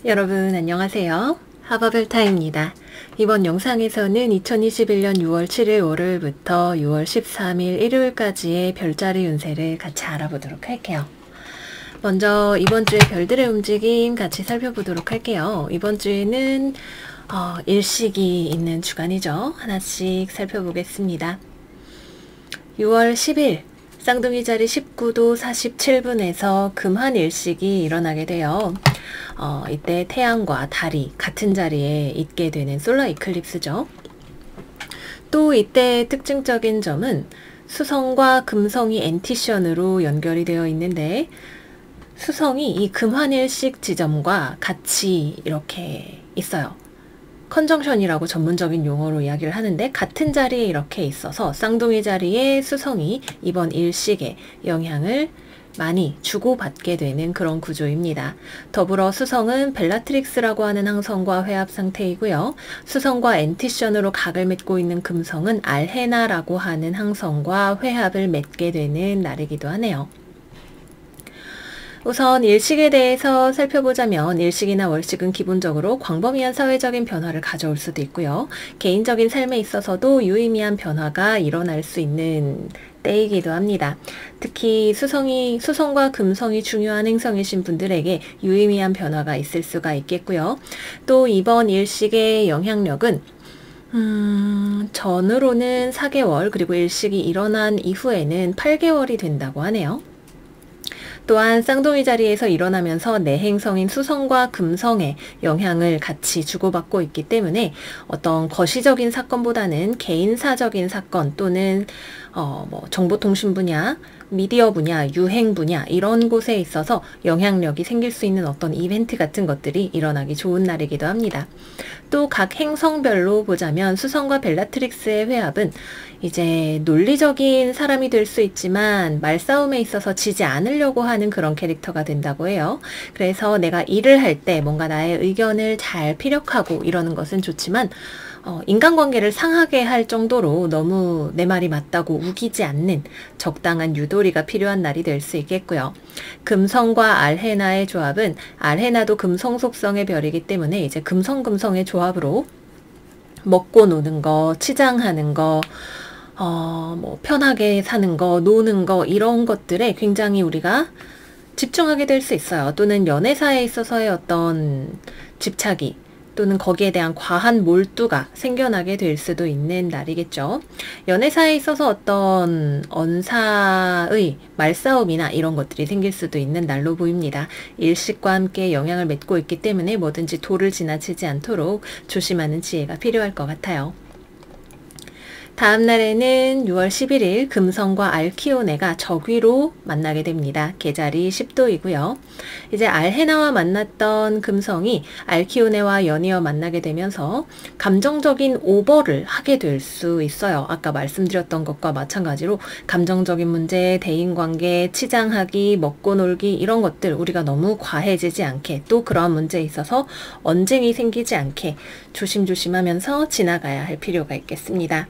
여러분 안녕하세요. 하버별타입니다. 이번 영상에서는 2021년 6월 7일 월요일부터 6월 13일 일요일까지의 별자리 운세를 같이 알아보도록 할게요. 먼저 이번 주의 별들의 움직임 같이 살펴보도록 할게요. 이번 주에는 일식이 있는 주간이죠. 하나씩 살펴보겠습니다. 6월 10일 쌍둥이 자리 19도 47분에서 금한일식이 일어나게 돼요. 이때 태양과 달이 같은 자리에 있게 되는 솔라 이클립스죠. 또 이때 특징적인 점은 수성과 금성이 엔티션으로 연결이 되어 있는데 수성이 이 금한일식 지점과 같이 이렇게 있어요. 컨정션이라고 전문적인 용어로 이야기를 하는데 같은 자리에 이렇게 있어서 쌍둥이 자리에 수성이 이번 일식에 영향을 많이 주고받게 되는 그런 구조입니다. 더불어 수성은 벨라트릭스라고 하는 항성과 회합 상태이고요. 수성과 엔티션으로 각을 맺고 있는 금성은 알헤나라고 하는 항성과 회합을 맺게 되는 날이기도 하네요. 우선 일식에 대해서 살펴보자면 일식이나 월식은 기본적으로 광범위한 사회적인 변화를 가져올 수도 있고요. 개인적인 삶에 있어서도 유의미한 변화가 일어날 수 있는 때이기도 합니다. 특히 수성과 금성이 중요한 행성이신 분들에게 유의미한 변화가 있을 수가 있겠고요. 또 이번 일식의 영향력은 전으로는 4개월 그리고 일식이 일어난 이후에는 8개월이 된다고 하네요. 또한 쌍둥이 자리에서 일어나면서 내행성인 수성과 금성의 영향을 같이 주고받고 있기 때문에 어떤 거시적인 사건보다는 개인사적인 사건 또는 정보통신 분야, 미디어 분야, 유행 분야 이런 곳에 있어서 영향력이 생길 수 있는 어떤 이벤트 같은 것들이 일어나기 좋은 날이기도 합니다. 또 각 행성별로 보자면 수성과 벨라트릭스의 회합은 이제 논리적인 사람이 될 수 있지만 말싸움에 있어서 지지 않으려고 하는 그런 캐릭터가 된다고 해요. 그래서 내가 일을 할 때 뭔가 나의 의견을 잘 피력하고 이러는 것은 좋지만 인간관계를 상하게 할 정도로 너무 내 말이 맞다고 우기지 않는 적당한 유도리가 필요한 날이 될 수 있겠고요. 금성과 알헤나의 조합은 알헤나도 금성 속성의 별이기 때문에 이제 금성의 조합으로 먹고 노는 거, 치장하는 거, 편하게 사는 거, 노는 거 이런 것들에 굉장히 우리가 집중하게 될 수 있어요. 또는 연애사에 있어서의 어떤 집착이 또는 거기에 대한 과한 몰두가 생겨나게 될 수도 있는 날이겠죠. 연애사에 있어서 어떤 언사의 말싸움이나 이런 것들이 생길 수도 있는 날로 보입니다. 일식과 함께 영향을 맺고 있기 때문에 뭐든지 도를 지나치지 않도록 조심하는 지혜가 필요할 것 같아요. 다음 날에는 6월 11일 금성과 알키오네가 적위로 만나게 됩니다. 계절이 10도이고요. 이제 알헤나와 만났던 금성이 알키오네와 연이어 만나게 되면서 감정적인 오버를 하게 될 수 있어요. 아까 말씀드렸던 것과 마찬가지로 감정적인 문제, 대인관계, 치장하기, 먹고 놀기 이런 것들 우리가 너무 과해지지 않게 또 그러한 문제에 있어서 언쟁이 생기지 않게 조심조심하면서 지나가야 할 필요가 있겠습니다.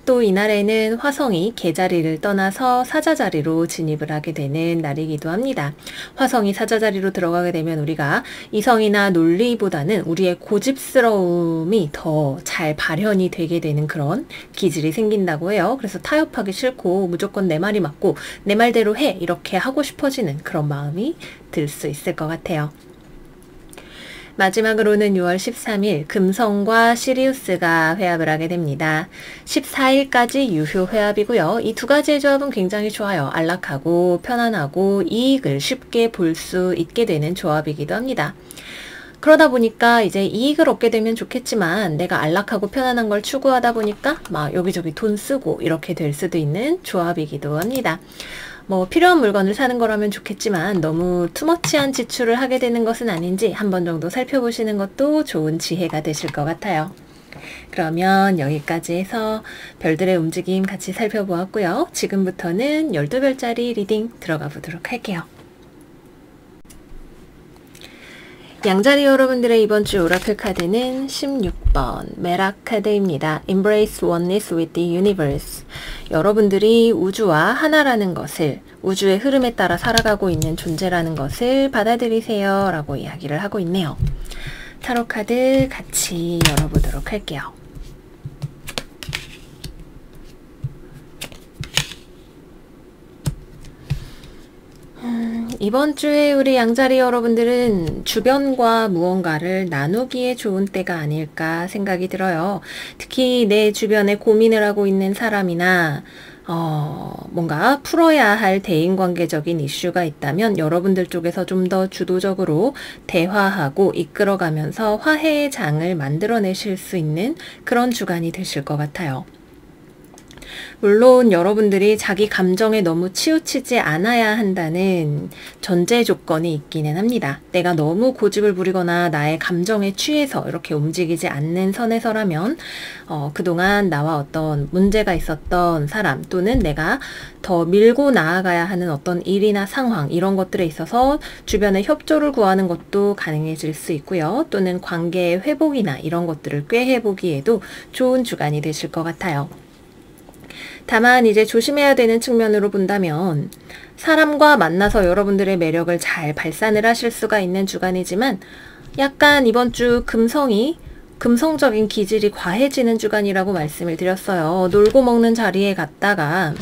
또 이날에는 화성이 개자리를 떠나서 사자자리로 진입을 하게 되는 날이기도 합니다. 화성이 사자자리로 들어가게 되면 우리가 이성이나 논리보다는 우리의 고집스러움이 더 잘 발현이 되게 되는 그런 기질이 생긴다고 해요. 그래서 타협하기 싫고 무조건 내 말이 맞고 내 말대로 해 이렇게 하고 싶어지는 그런 마음이 들 수 있을 것 같아요. 마지막으로는 6월 13일 금성과 시리우스가 회합을 하게 됩니다. 14일까지 유효 회합이고요. 이 두 가지의 조합은 굉장히 좋아요. 안락하고 편안하고 이익을 쉽게 볼 수 있게 되는 조합이기도 합니다. 그러다 보니까 이제 이익을 얻게 되면 좋겠지만 내가 안락하고 편안한 걸 추구하다 보니까 막 여기저기 돈 쓰고 이렇게 될 수도 있는 조합이기도 합니다. 필요한 물건을 사는 거라면 좋겠지만 너무 투머치한 지출을 하게 되는 것은 아닌지 한 번 정도 살펴보시는 것도 좋은 지혜가 되실 것 같아요. 그러면 여기까지 해서 별들의 움직임 같이 살펴보았고요. 지금부터는 12별짜리 리딩 들어가 보도록 할게요. 양자리 여러분들의 이번 주 오라클 카드는 16번 메락 카드입니다. Embrace oneness with the universe. 여러분들이 우주와 하나라는 것을, 우주의 흐름에 따라 살아가고 있는 존재라는 것을 받아들이세요 라고 이야기를 하고 있네요. 타로 카드 같이 열어보도록 할게요. 이번 주에 우리 양자리 여러분들은 주변과 무언가를 나누기에 좋은 때가 아닐까 생각이 들어요. 특히 내 주변에 고민을 하고 있는 사람이나 뭔가 풀어야 할 대인관계적인 이슈가 있다면 여러분들 쪽에서 좀 더 주도적으로 대화하고 이끌어가면서 화해의 장을 만들어내실 수 있는 그런 주간이 되실 것 같아요. 물론 여러분들이 자기 감정에 너무 치우치지 않아야 한다는 전제 조건이 있기는 합니다. 내가 너무 고집을 부리거나 나의 감정에 취해서 이렇게 움직이지 않는 선에서라면 그동안 나와 어떤 문제가 있었던 사람 또는 내가 더 밀고 나아가야 하는 어떤 일이나 상황 이런 것들에 있어서 주변의 협조를 구하는 것도 가능해질 수 있고요. 또는 관계의 회복이나 이런 것들을 꾀해보기에도 좋은 주간이 되실 것 같아요. 다만 이제 조심해야 되는 측면으로 본다면 사람과 만나서 여러분들의 매력을 잘 발산을 하실 수가 있는 주간이지만 약간 이번 주 금성적인 기질이 과해지는 주간이라고 말씀을 드렸어요. 놀고 먹는 자리에 갔다가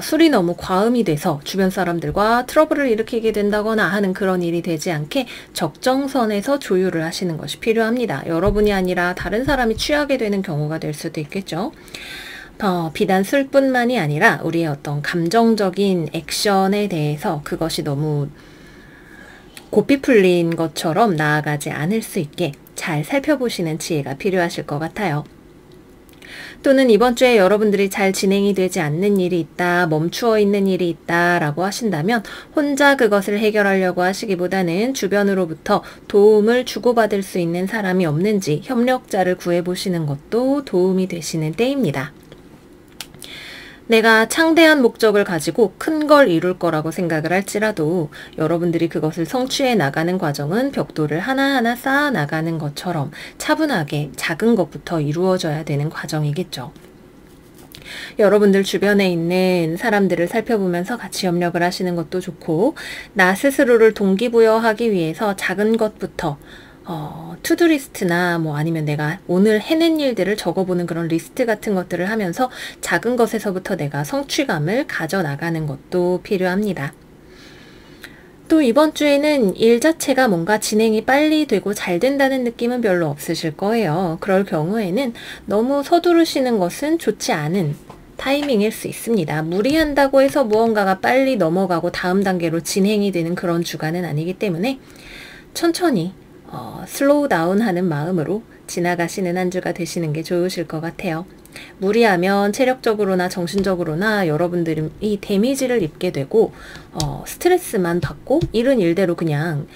술이 너무 과음이 돼서 주변 사람들과 트러블을 일으키게 된다거나 하는 그런 일이 되지 않게 적정선에서 조율을 하시는 것이 필요합니다. 여러분이 아니라 다른 사람이 취하게 되는 경우가 될 수도 있겠죠. 비단 술뿐만이 아니라 우리의 어떤 감정적인 액션에 대해서 그것이 너무 고삐 풀린 것처럼 나아가지 않을 수 있게 잘 살펴보시는 지혜가 필요하실 것 같아요. 또는 이번 주에 여러분들이 잘 진행이 되지 않는 일이 있다, 멈추어 있는 일이 있다 라고 하신다면 혼자 그것을 해결하려고 하시기보다는 주변으로부터 도움을 주고받을 수 있는 사람이 없는지 협력자를 구해보시는 것도 도움이 되시는 때입니다. 내가 창대한 목적을 가지고 큰 걸 이룰 거라고 생각을 할지라도 여러분들이 그것을 성취해 나가는 과정은 벽돌을 하나하나 쌓아 나가는 것처럼 차분하게 작은 것부터 이루어져야 되는 과정이겠죠. 여러분들 주변에 있는 사람들을 살펴보면서 같이 협력을 하시는 것도 좋고 나 스스로를 동기부여하기 위해서 작은 것부터 투두리스트나 아니면 내가 오늘 해낸 일들을 적어보는 그런 리스트 같은 것들을 하면서 작은 것에서부터 내가 성취감을 가져나가는 것도 필요합니다. 또 이번 주에는 일 자체가 뭔가 진행이 빨리 되고 잘 된다는 느낌은 별로 없으실 거예요. 그럴 경우에는 너무 서두르시는 것은 좋지 않은 타이밍일 수 있습니다. 무리한다고 해서 무언가가 빨리 넘어가고 다음 단계로 진행이 되는 그런 주간은 아니기 때문에 천천히 슬로우 다운 하는 마음으로 지나가시는 한 주가 되시는 게 좋으실 것 같아요. 무리하면 체력적으로나 정신적으로나 여러분들이 데미지를 입게 되고 스트레스만 받고 일은 일대로 그냥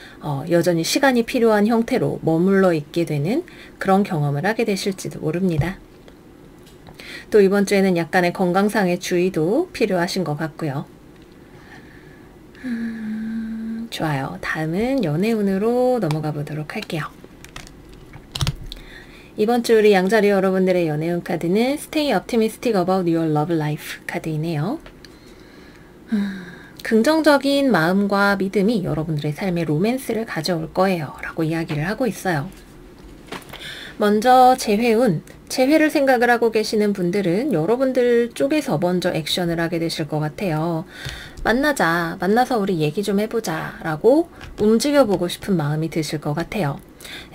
여전히 시간이 필요한 형태로 머물러 있게 되는 그런 경험을 하게 되실지도 모릅니다. 또 이번 주에는 약간의 건강상의 주의도 필요하신 것 같고요. 좋아요. 다음은 연애운으로 넘어가 보도록 할게요. 이번 주 우리 양자리 여러분들의 연애운 카드는 Stay Optimistic About Your Love Life 카드이네요. 긍정적인 마음과 믿음이 여러분들의 삶에 로맨스를 가져올 거예요 라고 이야기를 하고 있어요. 먼저 재회를 생각을 하고 계시는 분들은 여러분들 쪽에서 먼저 액션을 하게 되실 것 같아요. 만나서 우리 얘기 좀 해보자 라고 움직여보고 싶은 마음이 드실 것 같아요.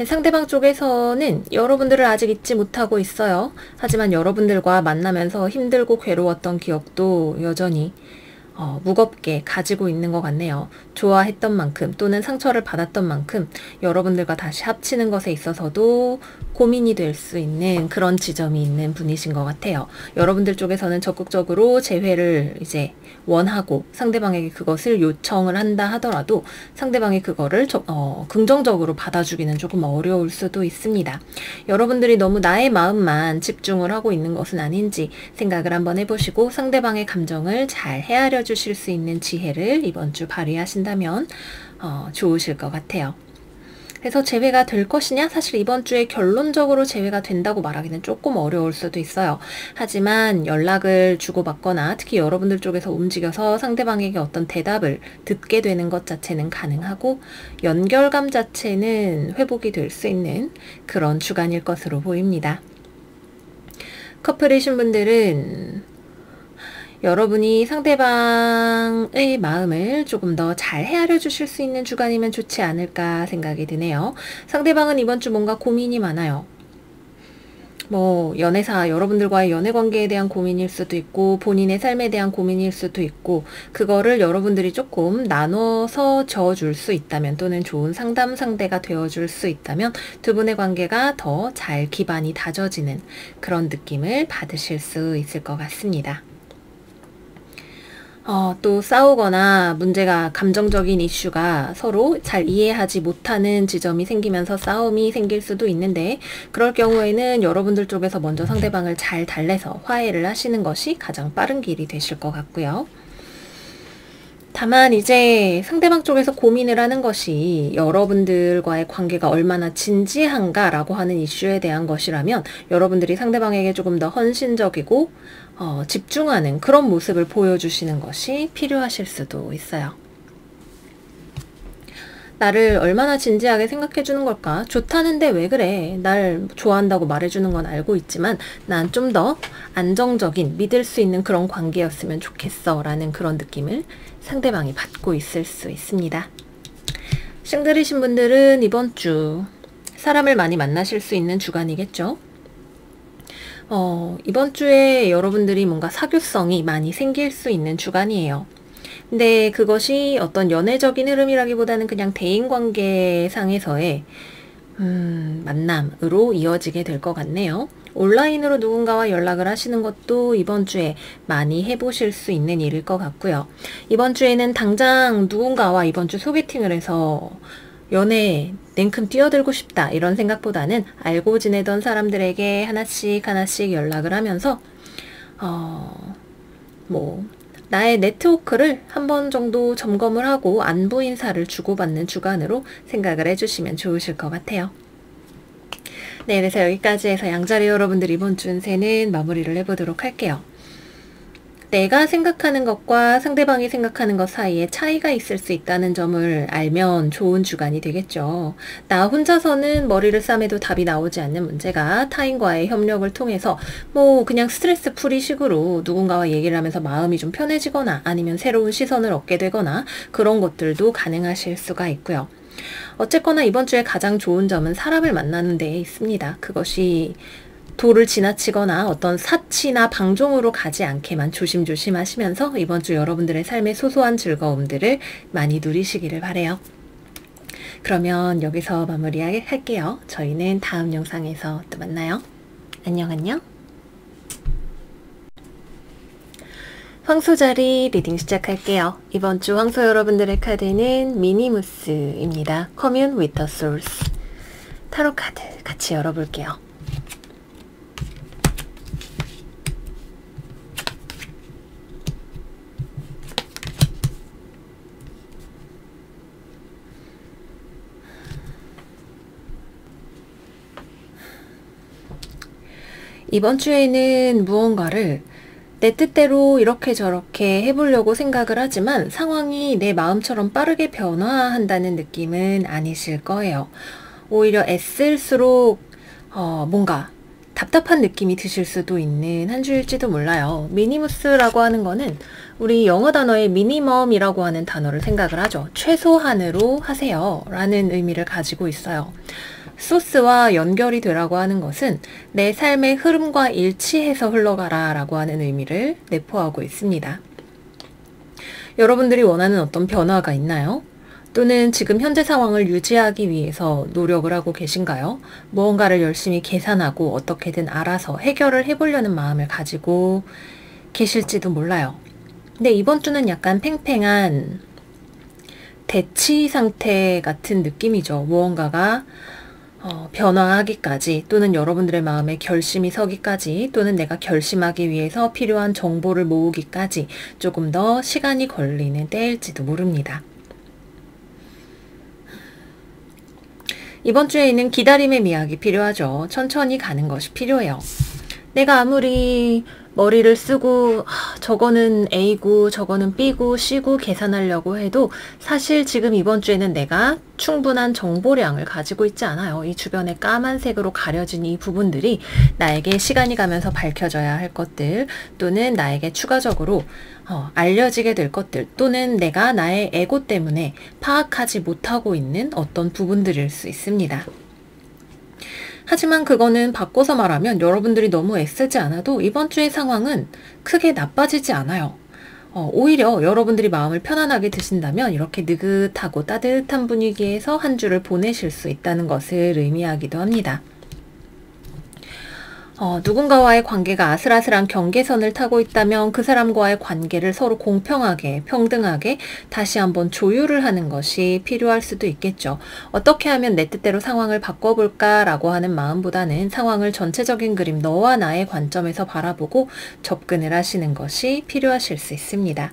상대방 쪽에서는 여러분들을 아직 잊지 못하고 있어요. 하지만 여러분들과 만나면서 힘들고 괴로웠던 기억도 여전히 무겁게 가지고 있는 것 같네요. 좋아했던 만큼 또는 상처를 받았던 만큼 여러분들과 다시 합치는 것에 있어서도 고민이 될 수 있는 그런 지점이 있는 분이신 것 같아요. 여러분들 쪽에서는 적극적으로 재회를 이제 원하고 상대방에게 그것을 요청을 한다 하더라도 상대방이 그거를 긍정적으로 받아주기는 조금 어려울 수도 있습니다. 여러분들이 너무 나의 마음만 집중을 하고 있는 것은 아닌지 생각을 한번 해보시고 상대방의 감정을 잘 헤아려 주실 수 있는 지혜를 이번 주 발휘하신다면 좋으실 것 같아요. 그래서 재회가 될 것이냐? 사실 이번 주에 결론적으로 재회가 된다고 말하기는 조금 어려울 수도 있어요. 하지만 연락을 주고받거나 특히 여러분들 쪽에서 움직여서 상대방에게 어떤 대답을 듣게 되는 것 자체는 가능하고 연결감 자체는 회복이 될 수 있는 그런 주간일 것으로 보입니다. 커플이신 분들은 여러분이 상대방의 마음을 조금 더 잘 헤아려 주실 수 있는 주간이면 좋지 않을까 생각이 드네요. 상대방은 이번 주 뭔가 고민이 많아요. 연애사, 여러분들과의 연애 관계에 대한 고민일 수도 있고 본인의 삶에 대한 고민일 수도 있고 그거를 여러분들이 조금 나눠서 저어줄 수 있다면 또는 좋은 상담 상대가 되어줄 수 있다면 두 분의 관계가 더 잘 기반이 다져지는 그런 느낌을 받으실 수 있을 것 같습니다. 또 싸우거나 문제가 감정적인 이슈가 서로 잘 이해하지 못하는 지점이 생기면서 싸움이 생길 수도 있는데 그럴 경우에는 여러분들 쪽에서 먼저 상대방을 잘 달래서 화해를 하시는 것이 가장 빠른 길이 되실 것 같고요. 다만 이제 상대방 쪽에서 고민을 하는 것이 여러분들과의 관계가 얼마나 진지한가라고 하는 이슈에 대한 것이라면 여러분들이 상대방에게 조금 더 헌신적이고 집중하는 그런 모습을 보여주시는 것이 필요하실 수도 있어요. 나를 얼마나 진지하게 생각해주는 걸까? 좋다는데 왜 그래? 날 좋아한다고 말해주는 건 알고 있지만 난 좀 더 안정적인 믿을 수 있는 그런 관계였으면 좋겠어 라는 그런 느낌을 상대방이 받고 있을 수 있습니다. 싱글이신 분들은 이번 주 사람을 많이 만나실 수 있는 주간이겠죠? 이번 주에 여러분들이 뭔가 사교성이 많이 생길 수 있는 주간이에요. 근데 그것이 어떤 연애적인 흐름이라기보다는 그냥 대인관계상에서의 만남으로 이어지게 될 것 같네요. 온라인으로 누군가와 연락을 하시는 것도 이번 주에 많이 해보실 수 있는 일일 것 같고요. 이번 주에는 당장 누군가와 이번 주 소개팅을 해서 연애에 냉큼 뛰어들고 싶다 이런 생각보다는 알고 지내던 사람들에게 하나씩 연락을 하면서 나의 네트워크를 한 번 정도 점검을 하고 안부 인사를 주고받는 주간으로 생각을 해주시면 좋으실 것 같아요. 네, 그래서 여기까지 해서 양자리 여러분들 이번 주 운세는 마무리를 해보도록 할게요. 내가 생각하는 것과 상대방이 생각하는 것 사이에 차이가 있을 수 있다는 점을 알면 좋은 주간이 되겠죠. 나 혼자서는 머리를 싸매도 답이 나오지 않는 문제가 타인과의 협력을 통해서 그냥 스트레스 풀이 식으로 누군가와 얘기를 하면서 마음이 좀 편해지거나 아니면 새로운 시선을 얻게 되거나 그런 것들도 가능하실 수가 있고요. 어쨌거나 이번 주에 가장 좋은 점은 사람을 만나는 데에 있습니다. 그것이 도를 지나치거나 어떤 사치나 방종으로 가지 않게만 조심조심 하시면서 이번 주 여러분들의 삶의 소소한 즐거움들을 많이 누리시기를 바라요. 그러면 여기서 마무리할게요. 저희는 다음 영상에서 또 만나요. 안녕. 황소자리 리딩 시작할게요. 이번 주 황소 여러분들의 카드는 미니무스입니다. Commune with the Source. 타로 카드 같이 열어볼게요. 이번 주에는 무언가를 내 뜻대로 이렇게 저렇게 해보려고 생각을 하지만 상황이 내 마음처럼 빠르게 변화한다는 느낌은 아니실 거예요. 오히려 애쓸수록 뭔가 답답한 느낌이 드실 수도 있는 한 주일지도 몰라요. 미니무스라고 하는 거는 우리 영어 단어의 미니멈이라고 하는 단어를 생각을 하죠. 최소한으로 하세요 라는 의미를 가지고 있어요. 소스와 연결이 되라고 하는 것은 내 삶의 흐름과 일치해서 흘러가라 라고 하는 의미를 내포하고 있습니다. 여러분들이 원하는 어떤 변화가 있나요? 또는 지금 현재 상황을 유지하기 위해서 노력을 하고 계신가요? 무언가를 열심히 계산하고 어떻게든 알아서 해결을 해보려는 마음을 가지고 계실지도 몰라요. 근데 이번 주는 약간 팽팽한 대치 상태 같은 느낌이죠. 무언가가 변화하기까지 또는 여러분들의 마음에 결심이 서기까지 또는 내가 결심하기 위해서 필요한 정보를 모으기까지 조금 더 시간이 걸리는 때일지도 모릅니다. 이번 주에는 기다림의 미학이 필요하죠. 천천히 가는 것이 필요해요. 내가 아무리 머리를 쓰고 저거는 A고 저거는 B고 C고 계산하려고 해도 사실 지금 이번 주에는 내가 충분한 정보량을 가지고 있지 않아요. 이 주변에 까만색으로 가려진 이 부분들이 나에게 시간이 가면서 밝혀져야 할 것들, 또는 나에게 추가적으로 알려지게 될 것들, 또는 내가 나의 에고 때문에 파악하지 못하고 있는 어떤 부분들일 수 있습니다. 하지만 그거는 바꿔서 말하면 여러분들이 너무 애쓰지 않아도 이번 주의 상황은 크게 나빠지지 않아요. 오히려 여러분들이 마음을 편안하게 드신다면 이렇게 느긋하고 따뜻한 분위기에서 한 주를 보내실 수 있다는 것을 의미하기도 합니다. 누군가와의 관계가 아슬아슬한 경계선을 타고 있다면 그 사람과의 관계를 서로 공평하게, 평등하게 다시 한번 조율을 하는 것이 필요할 수도 있겠죠. 어떻게 하면 내 뜻대로 상황을 바꿔볼까라고 하는 마음보다는 상황을 전체적인 그림, 너와 나의 관점에서 바라보고 접근을 하시는 것이 필요하실 수 있습니다.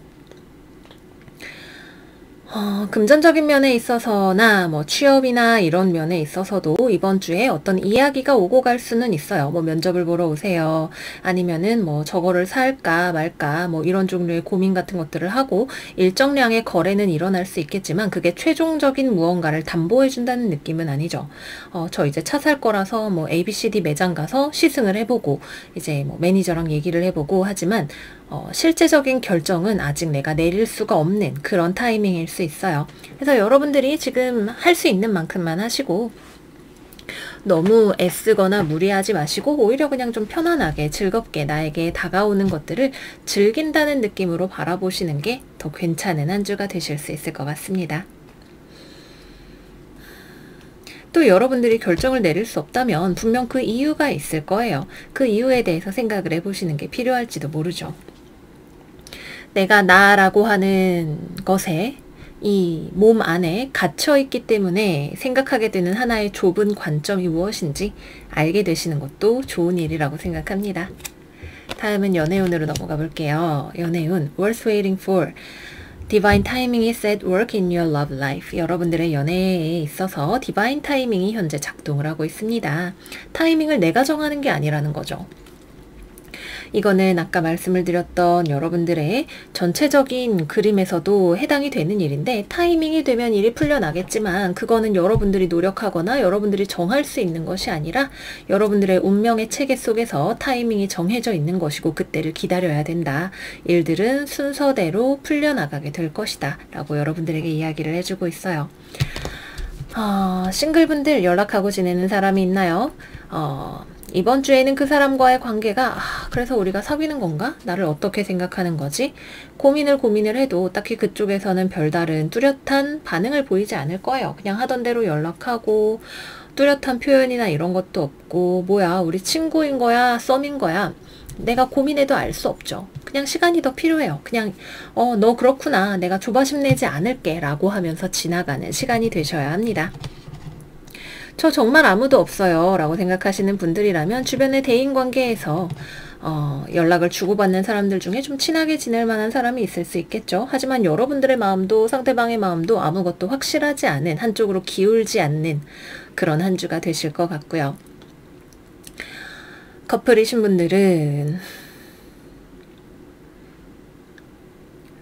금전적인 면에 있어서나 뭐 취업이나 이런 면에 있어서도 이번 주에 어떤 이야기가 오고 갈 수는 있어요. 뭐 면접을 보러 오세요. 아니면은 뭐 저거를 살까 말까 뭐 이런 종류의 고민 같은 것들을 하고 일정량의 거래는 일어날 수 있겠지만 그게 최종적인 무언가를 담보해 준다는 느낌은 아니죠. 저 이제 차 살 거라서 뭐 ABCD 매장 가서 시승을 해보고 이제 뭐 매니저랑 얘기를 해보고 하지만 실제적인 결정은 아직 내가 내릴 수가 없는 그런 타이밍일 수 있어요. 그래서 여러분들이 지금 할 수 있는 만큼만 하시고 너무 애쓰거나 무리하지 마시고 오히려 그냥 좀 편안하게 즐겁게 나에게 다가오는 것들을 즐긴다는 느낌으로 바라보시는 게 더 괜찮은 한 주가 되실 수 있을 것 같습니다. 또 여러분들이 결정을 내릴 수 없다면 분명 그 이유가 있을 거예요. 그 이유에 대해서 생각을 해보시는 게 필요할지도 모르죠. 내가 나라고 하는 것에 이 몸 안에 갇혀 있기 때문에 생각하게 되는 하나의 좁은 관점이 무엇인지 알게 되시는 것도 좋은 일이라고 생각합니다. 다음은 연애운으로 넘어가 볼게요. 연애운, worth waiting for. Divine timing is at work in your love life. 여러분들의 연애에 있어서 디바인 타이밍이 현재 작동을 하고 있습니다. 타이밍을 내가 정하는 게 아니라는 거죠. 이거는 아까 말씀을 드렸던 여러분들의 전체적인 그림에서도 해당이 되는 일인데 타이밍이 되면 일이 풀려나겠지만 그거는 여러분들이 노력하거나 여러분들이 정할 수 있는 것이 아니라 여러분들의 운명의 체계 속에서 타이밍이 정해져 있는 것이고 그때를 기다려야 된다. 일들은 순서대로 풀려나가게 될 것이다. 라고 여러분들에게 이야기를 해주고 있어요. 싱글분들 연락하고 지내는 사람이 있나요? 이번 주에는 그 사람과의 관계가 그래서 우리가 사귀는 건가? 나를 어떻게 생각하는 거지? 고민을 해도 딱히 그쪽에서는 별다른 뚜렷한 반응을 보이지 않을 거예요. 그냥 하던 대로 연락하고 뚜렷한 표현이나 이런 것도 없고 뭐야 우리 친구인 거야 썸인 거야 내가 고민해도 알 수 없죠. 그냥 시간이 더 필요해요. 그냥 너 그렇구나 내가 조바심 내지 않을게 라고 하면서 지나가는 시간이 되셔야 합니다. 저 정말 아무도 없어요 라고 생각하시는 분들이라면 주변의 대인관계에서 연락을 주고받는 사람들 중에 좀 친하게 지낼 만한 사람이 있을 수 있겠죠. 하지만 여러분들의 마음도 상대방의 마음도 아무것도 확실하지 않은 한쪽으로 기울지 않는 그런 한 주가 되실 것 같고요. 커플이신 분들은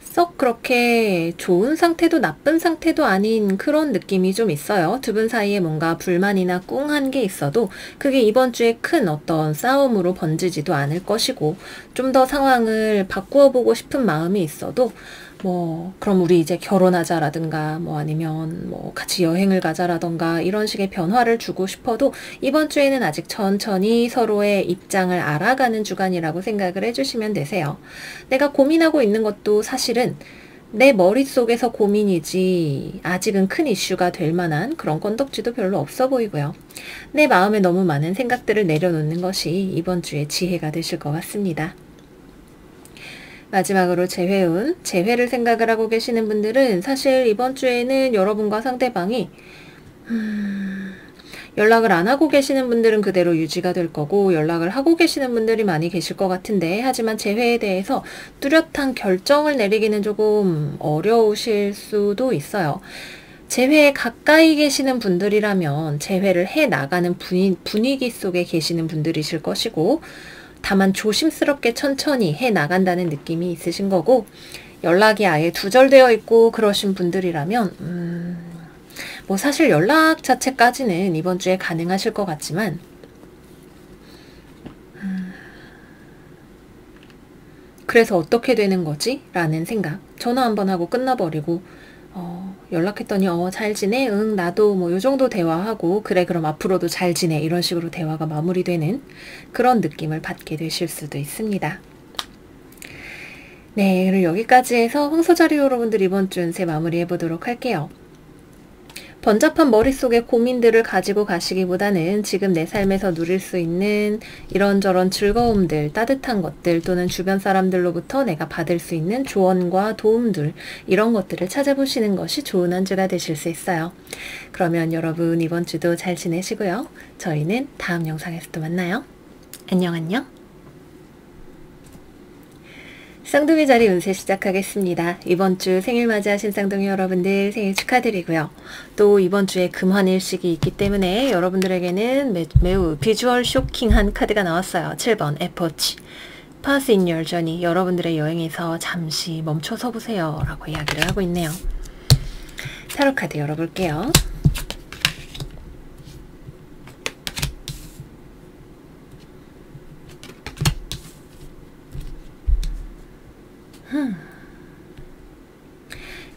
썩 그렇게 좋은 상태도 나쁜 상태도 아닌 그런 느낌이 좀 있어요. 두 분 사이에 뭔가 불만이나 꿍한 게 있어도 그게 이번 주에 큰 어떤 싸움으로 번지지도 않을 것이고 좀 더 상황을 바꾸어 보고 싶은 마음이 있어도 뭐 그럼 우리 이제 결혼하자라든가 뭐 아니면 뭐 같이 여행을 가자라던가 이런 식의 변화를 주고 싶어도 이번 주에는 아직 천천히 서로의 입장을 알아가는 주간이라고 생각을 해주시면 되세요. 내가 고민하고 있는 것도 사실은 내 머릿속에서 고민이지 아직은 큰 이슈가 될 만한 그런 건덕지도 별로 없어 보이고요. 내 마음에 너무 많은 생각들을 내려놓는 것이 이번 주의 지혜가 되실 것 같습니다. 마지막으로 재회운, 재회를 생각을 하고 계시는 분들은 사실 이번 주에는 여러분과 상대방이 연락을 안 하고 계시는 분들은 그대로 유지가 될 거고 연락을 하고 계시는 분들이 많이 계실 것 같은데 하지만 재회에 대해서 뚜렷한 결정을 내리기는 조금 어려우실 수도 있어요. 재회에 가까이 계시는 분들이라면 재회를 해 나가는 분위기 속에 계시는 분들이실 것이고, 다만 조심스럽게 천천히 해 나간다는 느낌이 있으신 거고, 연락이 아예 두절되어 있고 그러신 분들이라면 뭐 사실 연락 자체까지는 이번 주에 가능하실 것 같지만 그래서 어떻게 되는 거지? 라는 생각. 전화 한번 하고 끝나버리고 연락했더니 잘 지내? 응, 나도 뭐 요 정도 대화하고 그래 그럼 앞으로도 잘 지내 이런 식으로 대화가 마무리되는 그런 느낌을 받게 되실 수도 있습니다. 네, 그럼 여기까지 해서 황소자리 여러분들 이번 주 운세 마무리해 보도록 할게요. 번잡한 머릿속에 고민들을 가지고 가시기보다는 지금 내 삶에서 누릴 수 있는 이런저런 즐거움들, 따뜻한 것들 또는 주변 사람들로부터 내가 받을 수 있는 조언과 도움들, 이런 것들을 찾아보시는 것이 좋은 한 주가 되실 수 있어요. 그러면 여러분 이번 주도 잘 지내시고요. 저희는 다음 영상에서 또 만나요. 안녕 안녕. 쌍둥이 자리 운세 시작하겠습니다. 이번 주 생일 맞이하신 쌍둥이 여러분들 생일 축하드리고요. 또 이번 주에 금환일식이 있기 때문에 여러분들에게는 매우 비주얼 쇼킹한 카드가 나왔어요. 7번 에포치. Pause in your journey. 여러분들의 여행에서 잠시 멈춰서 보세요. 라고 이야기를 하고 있네요. 타로 카드 열어볼게요.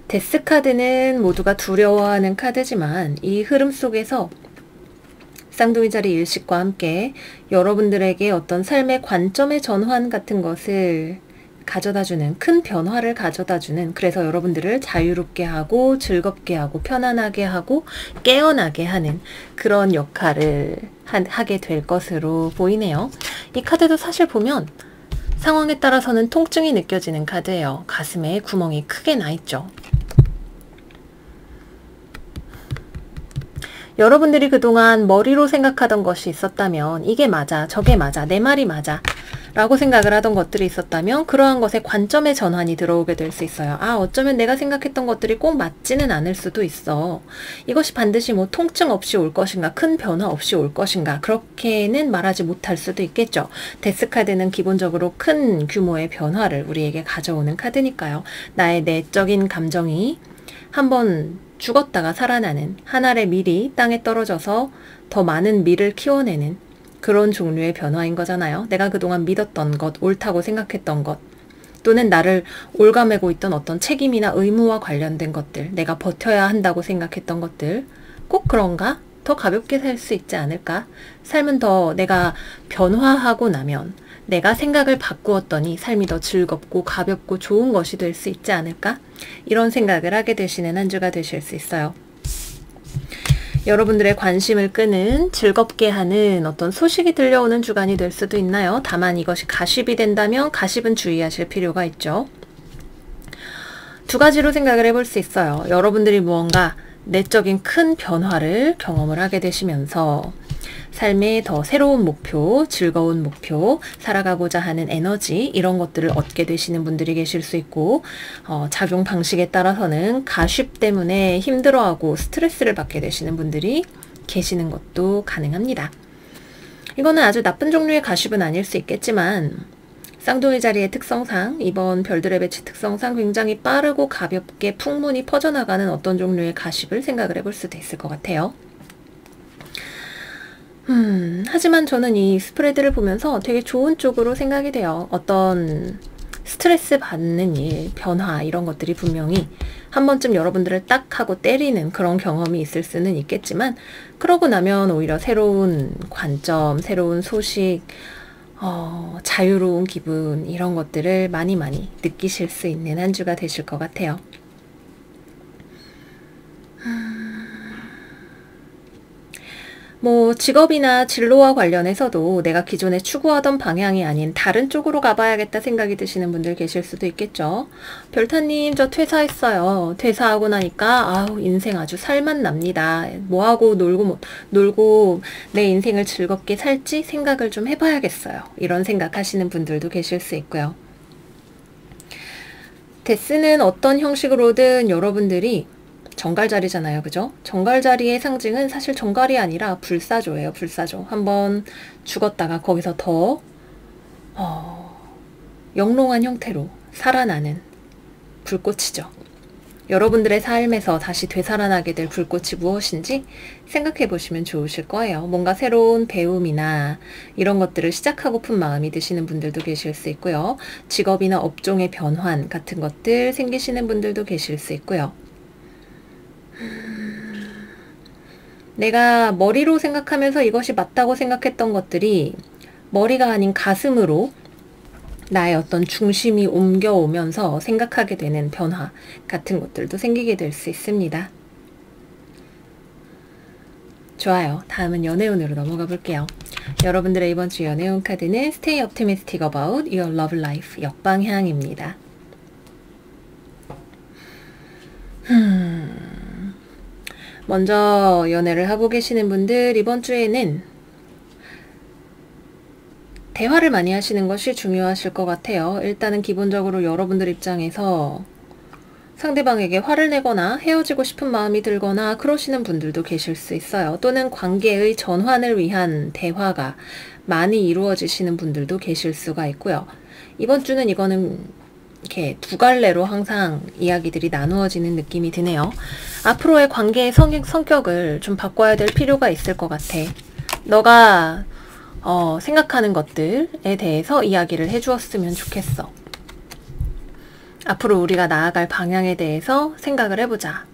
데스 카드는 모두가 두려워하는 카드지만 이 흐름 속에서 쌍둥이 자리 일식과 함께 여러분들에게 어떤 삶의 관점의 전환 같은 것을 가져다주는, 큰 변화를 가져다주는, 그래서 여러분들을 자유롭게 하고 즐겁게 하고 편안하게 하고 깨어나게 하는 그런 역할을 하게 될 것으로 보이네요. 이 카드도 사실 보면 상황에 따라서는 통증이 느껴지는 카드예요. 가슴에 구멍이 크게 나 있죠. 여러분들이 그동안 머리로 생각하던 것이 있었다면 이게 맞아, 저게 맞아, 내 말이 맞아 라고 생각을 하던 것들이 있었다면 그러한 것에 관점의 전환이 들어오게 될 수 있어요. 아, 어쩌면 내가 생각했던 것들이 꼭 맞지는 않을 수도 있어. 이것이 반드시 뭐 통증 없이 올 것인가, 큰 변화 없이 올 것인가, 그렇게는 말하지 못할 수도 있겠죠. 데스카드는 기본적으로 큰 규모의 변화를 우리에게 가져오는 카드니까요. 나의 내적인 감정이 한번 죽었다가 살아나는, 한 알의 밀이 땅에 떨어져서 더 많은 밀을 키워내는 그런 종류의 변화인 거잖아요. 내가 그동안 믿었던 것, 옳다고 생각했던 것, 또는 나를 올가매고 있던 어떤 책임이나 의무와 관련된 것들, 내가 버텨야 한다고 생각했던 것들, 꼭 그런가? 더 가볍게 살 수 있지 않을까? 삶은 더 내가 변화하고 나면 내가 생각을 바꾸었더니 삶이 더 즐겁고 가볍고 좋은 것이 될 수 있지 않을까? 이런 생각을 하게 되시는 한 주가 되실 수 있어요. 여러분들의 관심을 끄는, 즐겁게 하는 어떤 소식이 들려오는 주간이 될 수도 있나요? 다만 이것이 가십이 된다면 가십은 주의하실 필요가 있죠. 두 가지로 생각을 해볼 수 있어요. 여러분들이 무언가 내적인 큰 변화를 경험을 하게 되시면서 삶의 더 새로운 목표, 즐거운 목표, 살아가고자 하는 에너지, 이런 것들을 얻게 되시는 분들이 계실 수 있고, 작용 방식에 따라서는 가십 때문에 힘들어하고 스트레스를 받게 되시는 분들이 계시는 것도 가능합니다. 이거는 아주 나쁜 종류의 가십은 아닐 수 있겠지만 쌍둥이 자리의 특성상, 이번 별들의 배치 특성상 굉장히 빠르고 가볍게 풍문이 퍼져나가는 어떤 종류의 가십을 생각을 해볼 수도 있을 것 같아요. 하지만 저는 이 스프레드를 보면서 되게 좋은 쪽으로 생각이 돼요. 어떤 스트레스 받는 일, 변화, 이런 것들이 분명히 한 번쯤 여러분들을 딱 하고 때리는 그런 경험이 있을 수는 있겠지만, 그러고 나면 오히려 새로운 관점, 새로운 소식, 자유로운 기분, 이런 것들을 많이 느끼실 수 있는 한 주가 되실 것 같아요. 뭐 직업이나 진로와 관련해서도 내가 기존에 추구하던 방향이 아닌 다른 쪽으로 가봐야겠다 생각이 드시는 분들 계실 수도 있겠죠. 별타님, 저 퇴사했어요. 퇴사하고 나니까 아우, 인생 아주 살맛 납니다. 뭐하고 놀고 내 인생을 즐겁게 살지 생각을 좀 해봐야겠어요. 이런 생각하시는 분들도 계실 수 있고요. 데스는 어떤 형식으로든 여러분들이 정갈자리잖아요. 그죠? 정갈자리의 상징은 사실 정갈이 아니라 불사조예요. 불사조. 한번 죽었다가 거기서 더 영롱한 형태로 살아나는 불꽃이죠. 여러분들의 삶에서 다시 되살아나게 될 불꽃이 무엇인지 생각해 보시면 좋으실 거예요. 뭔가 새로운 배움이나 이런 것들을 시작하고픈 마음이 드시는 분들도 계실 수 있고요. 직업이나 업종의 변환 같은 것들 생기시는 분들도 계실 수 있고요. 내가 머리로 생각하면서 이것이 맞다고 생각했던 것들이 머리가 아닌 가슴으로 나의 어떤 중심이 옮겨오면서 생각하게 되는 변화 같은 것들도 생기게 될 수 있습니다. 좋아요. 다음은 연애운으로 넘어가 볼게요. 여러분들의 이번 주 연애운 카드는 Stay optimistic about your love life 역방향입니다. 먼저 연애를 하고 계시는 분들 이번 주에는 대화를 많이 하시는 것이 중요하실 것 같아요. 일단은 기본적으로 여러분들 입장에서 상대방에게 화를 내거나 헤어지고 싶은 마음이 들거나 그러시는 분들도 계실 수 있어요. 또는 관계의 전환을 위한 대화가 많이 이루어지시는 분들도 계실 수가 있고요. 이번 주는 이거는 이렇게 두 갈래로 항상 이야기들이 나누어지는 느낌이 드네요. 앞으로의 관계의 성격을 좀 바꿔야 될 필요가 있을 것 같아. 너가 생각하는 것들에 대해서 이야기를 해주었으면 좋겠어. 앞으로 우리가 나아갈 방향에 대해서 생각을 해보자.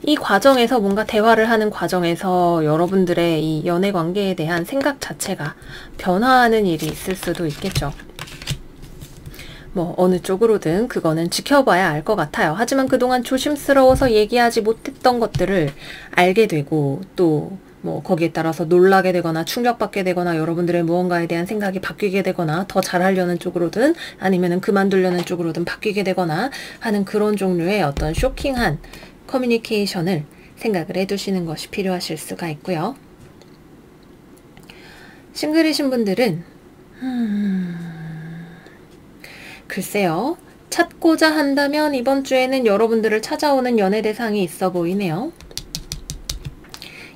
이 과정에서 뭔가 대화를 하는 과정에서 여러분들의 이 연애 관계에 대한 생각 자체가 변화하는 일이 있을 수도 있겠죠. 뭐 어느 쪽으로든 그거는 지켜봐야 알 것 같아요. 하지만 그동안 조심스러워서 얘기하지 못했던 것들을 알게 되고 또 뭐 거기에 따라서 놀라게 되거나 충격받게 되거나 여러분들의 무언가에 대한 생각이 바뀌게 되거나 더 잘하려는 쪽으로든 아니면은 그만두려는 쪽으로든 바뀌게 되거나 하는 그런 종류의 어떤 쇼킹한 커뮤니케이션을 생각을 해두시는 것이 필요하실 수가 있고요. 싱글이신 분들은 글쎄요. 찾고자 한다면 이번 주에는 여러분들을 찾아오는 연애 대상이 있어 보이네요.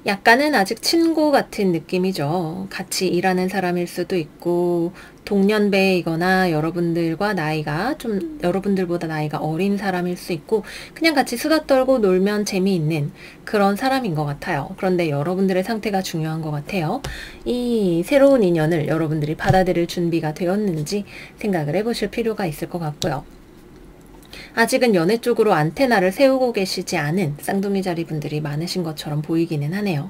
약간은 아직 친구 같은 느낌이죠. 같이 일하는 사람일 수도 있고 동년배이거나 여러분들과 나이가 좀 여러분들보다 나이가 어린 사람일 수 있고 그냥 같이 수다 떨고 놀면 재미있는 그런 사람인 것 같아요. 그런데 여러분들의 상태가 중요한 것 같아요. 이 새로운 인연을 여러분들이 받아들일 준비가 되었는지 생각을 해보실 필요가 있을 것 같고요. 아직은 연애 쪽으로 안테나를 세우고 계시지 않은 쌍둥이 자리 분들이 많으신 것처럼 보이기는 하네요.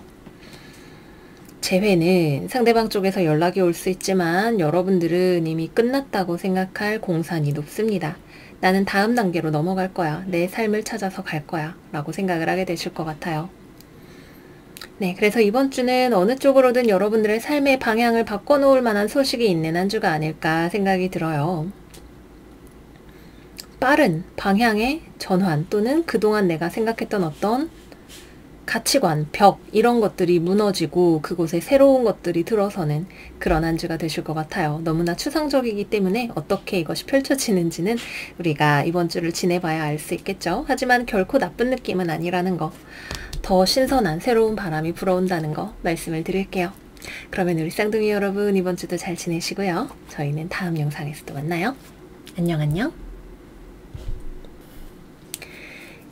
재회는 상대방 쪽에서 연락이 올 수 있지만 여러분들은 이미 끝났다고 생각할 공산이 높습니다. 나는 다음 단계로 넘어갈 거야. 내 삶을 찾아서 갈 거야. 라고 생각을 하게 되실 것 같아요. 네, 그래서 이번 주는 어느 쪽으로든 여러분들의 삶의 방향을 바꿔놓을 만한 소식이 있는 한 주가 아닐까 생각이 들어요. 빠른 방향의 전환 또는 그동안 내가 생각했던 어떤 가치관, 벽 이런 것들이 무너지고 그곳에 새로운 것들이 들어서는 그런 한 주가 되실 것 같아요. 너무나 추상적이기 때문에 어떻게 이것이 펼쳐지는지는 우리가 이번 주를 지내봐야 알 수 있겠죠. 하지만 결코 나쁜 느낌은 아니라는 거, 더 신선한 새로운 바람이 불어온다는 거 말씀을 드릴게요. 그러면 우리 쌍둥이 여러분 이번 주도 잘 지내시고요. 저희는 다음 영상에서 또 만나요. 안녕 안녕.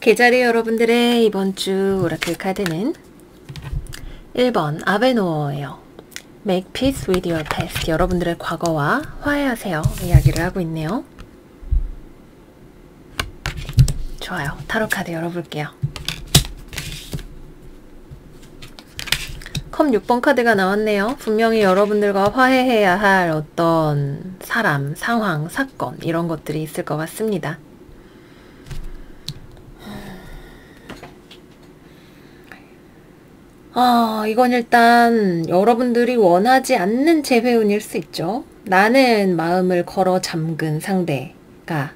계자리 여러분들의 이번 주 오라클 카드는 1번 아베노어예요. Make peace with your past. 여러분들의 과거와 화해하세요. 이야기를 하고 있네요. 좋아요. 타로 카드 열어볼게요. 컵 6번 카드가 나왔네요. 분명히 여러분들과 화해해야 할 어떤 사람, 상황, 사건 이런 것들이 있을 것 같습니다. 이건 일단 여러분들이 원하지 않는 재회운일 수 있죠. 나는 마음을 걸어 잠근 상대가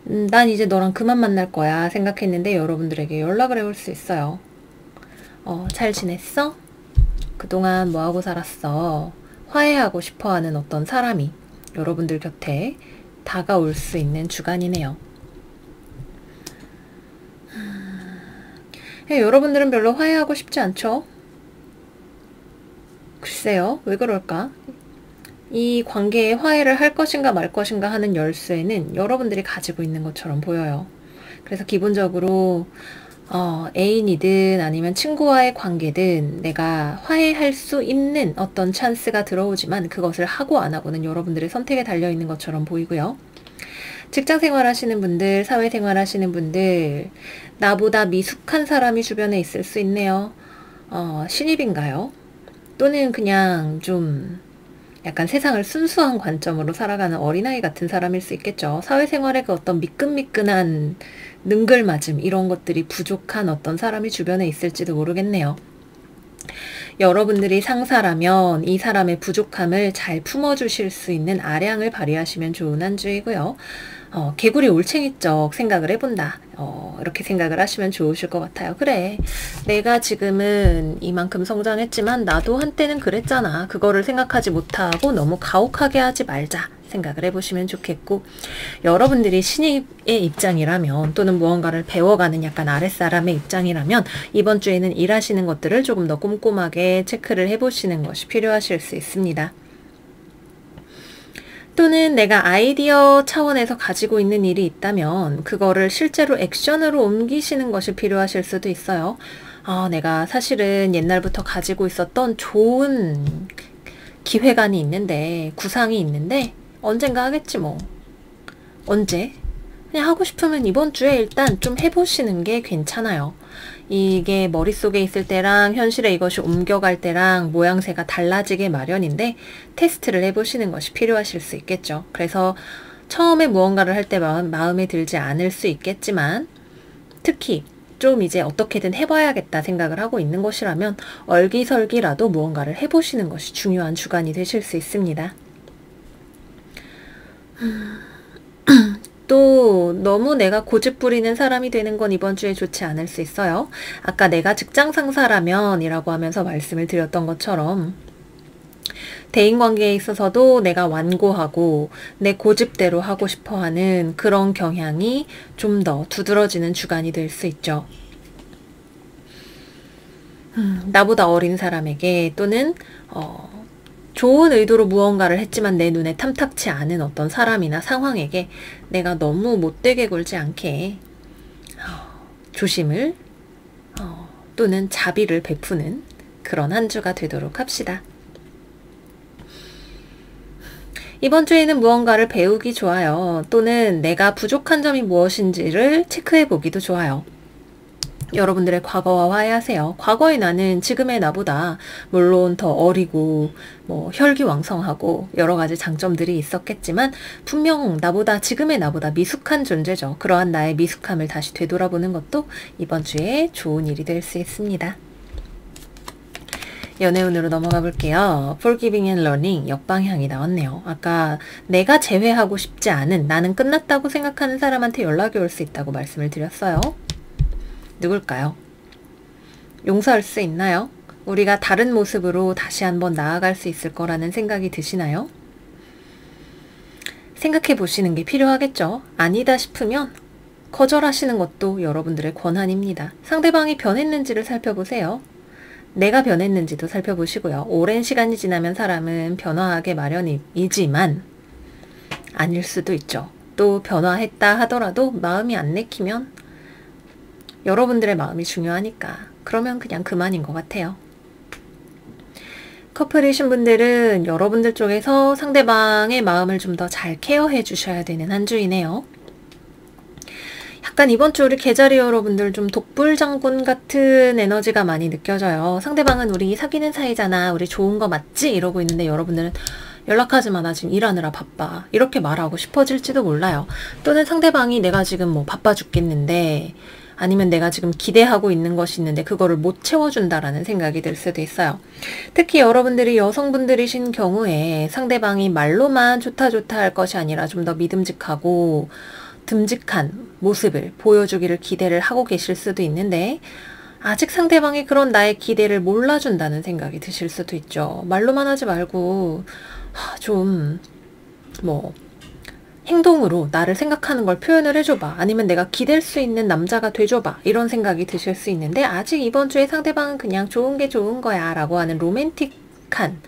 난 이제 너랑 그만 만날 거야 생각했는데 여러분들에게 연락을 해올 수 있어요. 잘 지냈어? 그동안 뭐하고 살았어? 화해하고 싶어하는 어떤 사람이 여러분들 곁에 다가올 수 있는 주간이네요. 여러분들은 별로 화해하고 싶지 않죠? 글쎄요, 왜 그럴까? 이 관계에 화해를 할 것인가 말 것인가 하는 열쇠는 여러분들이 가지고 있는 것처럼 보여요. 그래서 기본적으로 애인이든 아니면 친구와의 관계든 내가 화해할 수 있는 어떤 찬스가 들어오지만 그것을 하고 안 하고는 여러분들의 선택에 달려있는 것처럼 보이고요. 직장생활 하시는 분들, 사회생활 하시는 분들, 나보다 미숙한 사람이 주변에 있을 수 있네요. 신입인가요? 또는 그냥 좀 약간 세상을 순수한 관점으로 살아가는 어린아이 같은 사람일 수 있겠죠. 사회생활의 그 어떤 미끈미끈한 능글맞음 이런 것들이 부족한 어떤 사람이 주변에 있을지도 모르겠네요. 여러분들이 상사라면 이 사람의 부족함을 잘 품어주실 수 있는 아량을 발휘하시면 좋은 한 주이고요. 개구리 올챙이적 생각을 해본다. 이렇게 생각을 하시면 좋으실 것 같아요. 그래, 내가 지금은 이만큼 성장했지만 나도 한때는 그랬잖아. 그거를 생각하지 못하고 너무 가혹하게 하지 말자 생각을 해보시면 좋겠고, 여러분들이 신입의 입장이라면 또는 무언가를 배워가는 약간 아랫사람의 입장이라면 이번 주에는 일하시는 것들을 조금 더 꼼꼼하게 체크를 해보시는 것이 필요하실 수 있습니다. 또는 내가 아이디어 차원에서 가지고 있는 일이 있다면 그거를 실제로 액션으로 옮기시는 것이 필요하실 수도 있어요. 내가 사실은 옛날부터 가지고 있었던 좋은 기획안이 있는데, 구상이 있는데 언젠가 하겠지 뭐. 언제? 그냥 하고 싶으면 이번 주에 일단 좀 해보시는 게 괜찮아요. 이게 머릿속에 있을 때랑 현실에 이것이 옮겨갈 때랑 모양새가 달라지게 마련인데 테스트를 해보시는 것이 필요하실 수 있겠죠. 그래서 처음에 무언가를 할 때 마음에 들지 않을 수 있겠지만, 특히 좀 이제 어떻게든 해봐야겠다 생각을 하고 있는 것이라면 얼기설기라도 무언가를 해보시는 것이 중요한 주간이 되실 수 있습니다. 또 너무 내가 고집 부리는 사람이 되는 건 이번 주에 좋지 않을 수 있어요. 아까 내가 직장 상사라면 이라고 하면서 말씀을 드렸던 것처럼 대인관계에 있어서도 내가 완고하고 내 고집대로 하고 싶어하는 그런 경향이 좀 더 두드러지는 주간이 될 수 있죠. 나보다 어린 사람에게 또는 좋은 의도로 무언가를 했지만 내 눈에 탐탁치 않은 어떤 사람이나 상황에게 내가 너무 못되게 굴지 않게 조심을 또는 자비를 베푸는 그런 한 주가 되도록 합시다. 이번 주에는 무언가를 배우기 좋아요. 또는 내가 부족한 점이 무엇인지를 체크해 보기도 좋아요. 여러분들의 과거와 화해하세요. 과거의 나는 지금의 나보다 물론 더 어리고 혈기왕성하고 여러 가지 장점들이 있었겠지만 분명 지금의 나보다 미숙한 존재죠. 그러한 나의 미숙함을 다시 되돌아보는 것도 이번 주에 좋은 일이 될 수 있습니다. 연애운으로 넘어가 볼게요. Forgiving and Learning 역방향이 나왔네요. 아까 내가 재회하고 싶지 않은, 나는 끝났다고 생각하는 사람한테 연락이 올 수 있다고 말씀을 드렸어요. 누굴까요? 용서할 수 있나요? 우리가 다른 모습으로 다시 한번 나아갈 수 있을 거라는 생각이 드시나요? 생각해 보시는 게 필요하겠죠. 아니다 싶으면 거절하시는 것도 여러분들의 권한입니다. 상대방이 변했는지를 살펴보세요. 내가 변했는지도 살펴보시고요. 오랜 시간이 지나면 사람은 변화하게 마련이지만 아닐 수도 있죠. 또 변화했다 하더라도 마음이 안 내키면 여러분들의 마음이 중요하니까 그러면 그냥 그만인 것 같아요. 커플이신 분들은 여러분들 쪽에서 상대방의 마음을 좀 더 잘 케어해 주셔야 되는 한 주이네요. 약간 이번 주 우리 개자리 여러분들 좀 독불장군 같은 에너지가 많이 느껴져요. 상대방은 우리 사귀는 사이잖아, 우리 좋은 거 맞지? 이러고 있는데 여러분들은 연락하지 마, 나 지금 일하느라 바빠, 이렇게 말하고 싶어질지도 몰라요. 또는 상대방이 내가 지금 바빠 죽겠는데, 아니면 내가 지금 기대하고 있는 것이 있는데 그거를 못 채워준다라는 생각이 들 수도 있어요. 특히 여러분들이 여성분들이신 경우에 상대방이 말로만 좋다 좋다 할 것이 아니라 좀 더 믿음직하고 듬직한 모습을 보여주기를 기대를 하고 계실 수도 있는데 아직 상대방이 그런 나의 기대를 몰라준다는 생각이 드실 수도 있죠. 말로만 하지 말고 좀 행동으로 나를 생각하는 걸 표현을 해줘봐. 아니면 내가 기댈 수 있는 남자가 돼줘봐. 이런 생각이 드실 수 있는데 아직 이번 주에 상대방은 그냥 좋은 게 좋은 거야 라고 하는 로맨틱한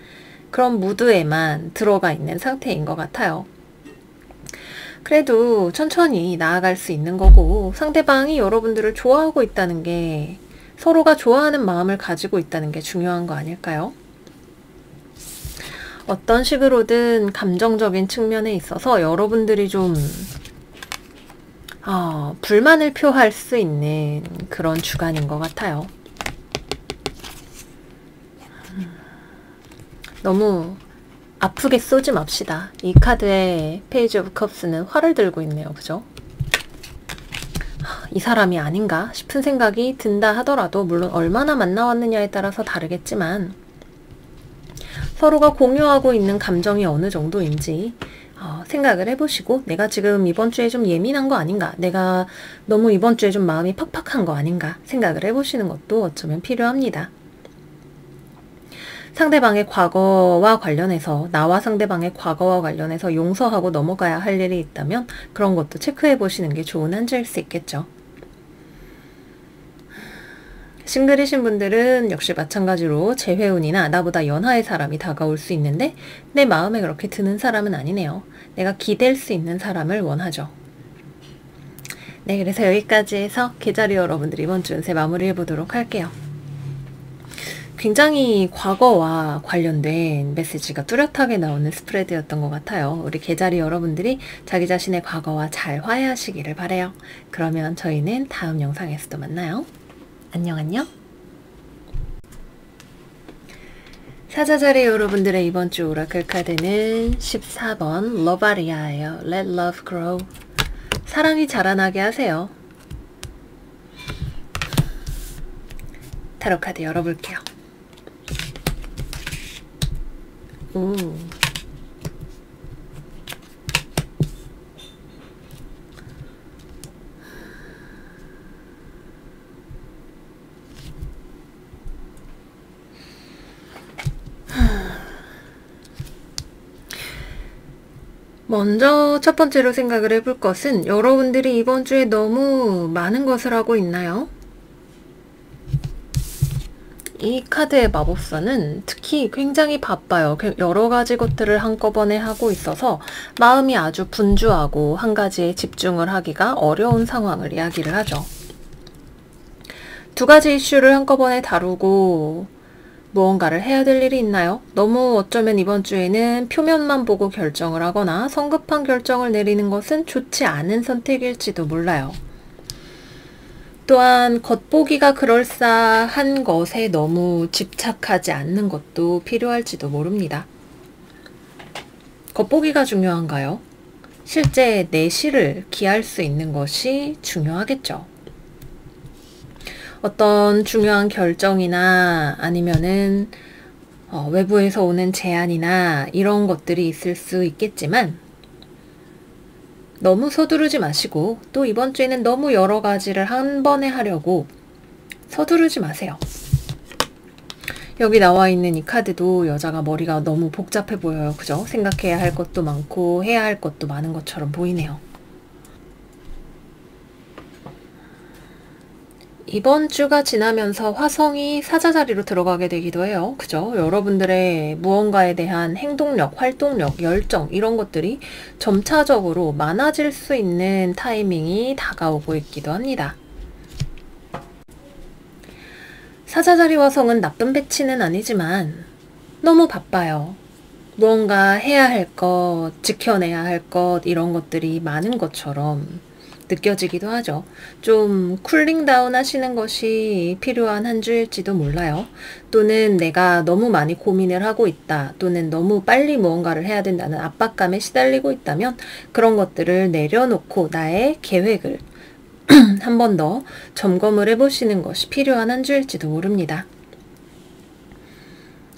그런 무드에만 들어가 있는 상태인 것 같아요. 그래도 천천히 나아갈 수 있는 거고 상대방이 여러분들을 좋아하고 있다는 게 서로가 좋아하는 마음을 가지고 있다는 게 중요한 거 아닐까요? 어떤 식으로든 감정적인 측면에 있어서 여러분들이 좀 불만을 표할 수 있는 그런 주간인 것 같아요. 너무 아프게 쏘지 맙시다. 이 카드의 페이지 오브 컵스는 활을 들고 있네요. 그죠? 이 사람이 아닌가 싶은 생각이 든다 하더라도 물론 얼마나 만나왔느냐에 따라서 다르겠지만 서로가 공유하고 있는 감정이 어느 정도인지 생각을 해보시고 내가 지금 이번 주에 좀 예민한 거 아닌가, 내가 너무 이번 주에 좀 마음이 팍팍한 거 아닌가 생각을 해보시는 것도 어쩌면 필요합니다. 상대방의 과거와 관련해서, 나와 상대방의 과거와 관련해서 용서하고 넘어가야 할 일이 있다면 그런 것도 체크해 보시는 게 좋은 한 주일 수 있겠죠. 싱글이신 분들은 역시 마찬가지로 재회운이나 나보다 연하의 사람이 다가올 수 있는데 내 마음에 그렇게 드는 사람은 아니네요. 내가 기댈 수 있는 사람을 원하죠. 네, 그래서 여기까지 해서 계자리 여러분들 이번 주 운세 마무리해 보도록 할게요. 굉장히 과거와 관련된 메시지가 뚜렷하게 나오는 스프레드였던 것 같아요. 우리 계자리 여러분들이 자기 자신의 과거와 잘 화해하시기를 바라요. 그러면 저희는 다음 영상에서도 만나요. 안녕 안녕. 사자자리 여러분들의 이번 주 오라클 카드는 14번 러바리아예요. Let love grow. 사랑이 자라나게 하세요. 타로 카드 열어볼게요. 먼저 첫 번째로 생각을 해볼 것은 여러분들이 이번 주에 너무 많은 것을 하고 있나요? 이 카드의 마법사는 특히 굉장히 바빠요. 여러 가지 것들을 한꺼번에 하고 있어서 마음이 아주 분주하고 한 가지에 집중을 하기가 어려운 상황을 이야기를 하죠. 두 가지 이슈를 한꺼번에 다루고 무언가를 해야 될 일이 있나요? 너무 어쩌면 이번 주에는 표면만 보고 결정을 하거나 성급한 결정을 내리는 것은 좋지 않은 선택일지도 몰라요. 또한 겉보기가 그럴싸한 것에 너무 집착하지 않는 것도 필요할지도 모릅니다. 겉보기가 중요한가요? 실제 내실을 기할 수 있는 것이 중요하겠죠. 어떤 중요한 결정이나 아니면은 외부에서 오는 제안이나 이런 것들이 있을 수 있겠지만 너무 서두르지 마시고 또 이번 주에는 너무 여러 가지를 한 번에 하려고 서두르지 마세요. 여기 나와 있는 이 카드도 여자가 머리가 너무 복잡해 보여요. 그죠? 생각해야 할 것도 많고 해야 할 것도 많은 것처럼 보이네요. 이번 주가 지나면서 화성이 사자자리로 들어가게 되기도 해요. 그죠? 여러분들의 무언가에 대한 행동력, 활동력, 열정 이런 것들이 점차적으로 많아질 수 있는 타이밍이 다가오고 있기도 합니다. 사자자리 화성은 나쁜 배치는 아니지만 너무 바빠요. 무언가 해야 할 것, 지켜내야 할 것 이런 것들이 많은 것처럼 느껴지기도 하죠. 좀 쿨링 다운 하시는 것이 필요한 한 주일지도 몰라요. 또는 내가 너무 많이 고민을 하고 있다. 또는 너무 빨리 무언가를 해야 된다는 압박감에 시달리고 있다면 그런 것들을 내려놓고 나의 계획을 한 번 더 점검을 해보시는 것이 필요한 한 주일지도 모릅니다.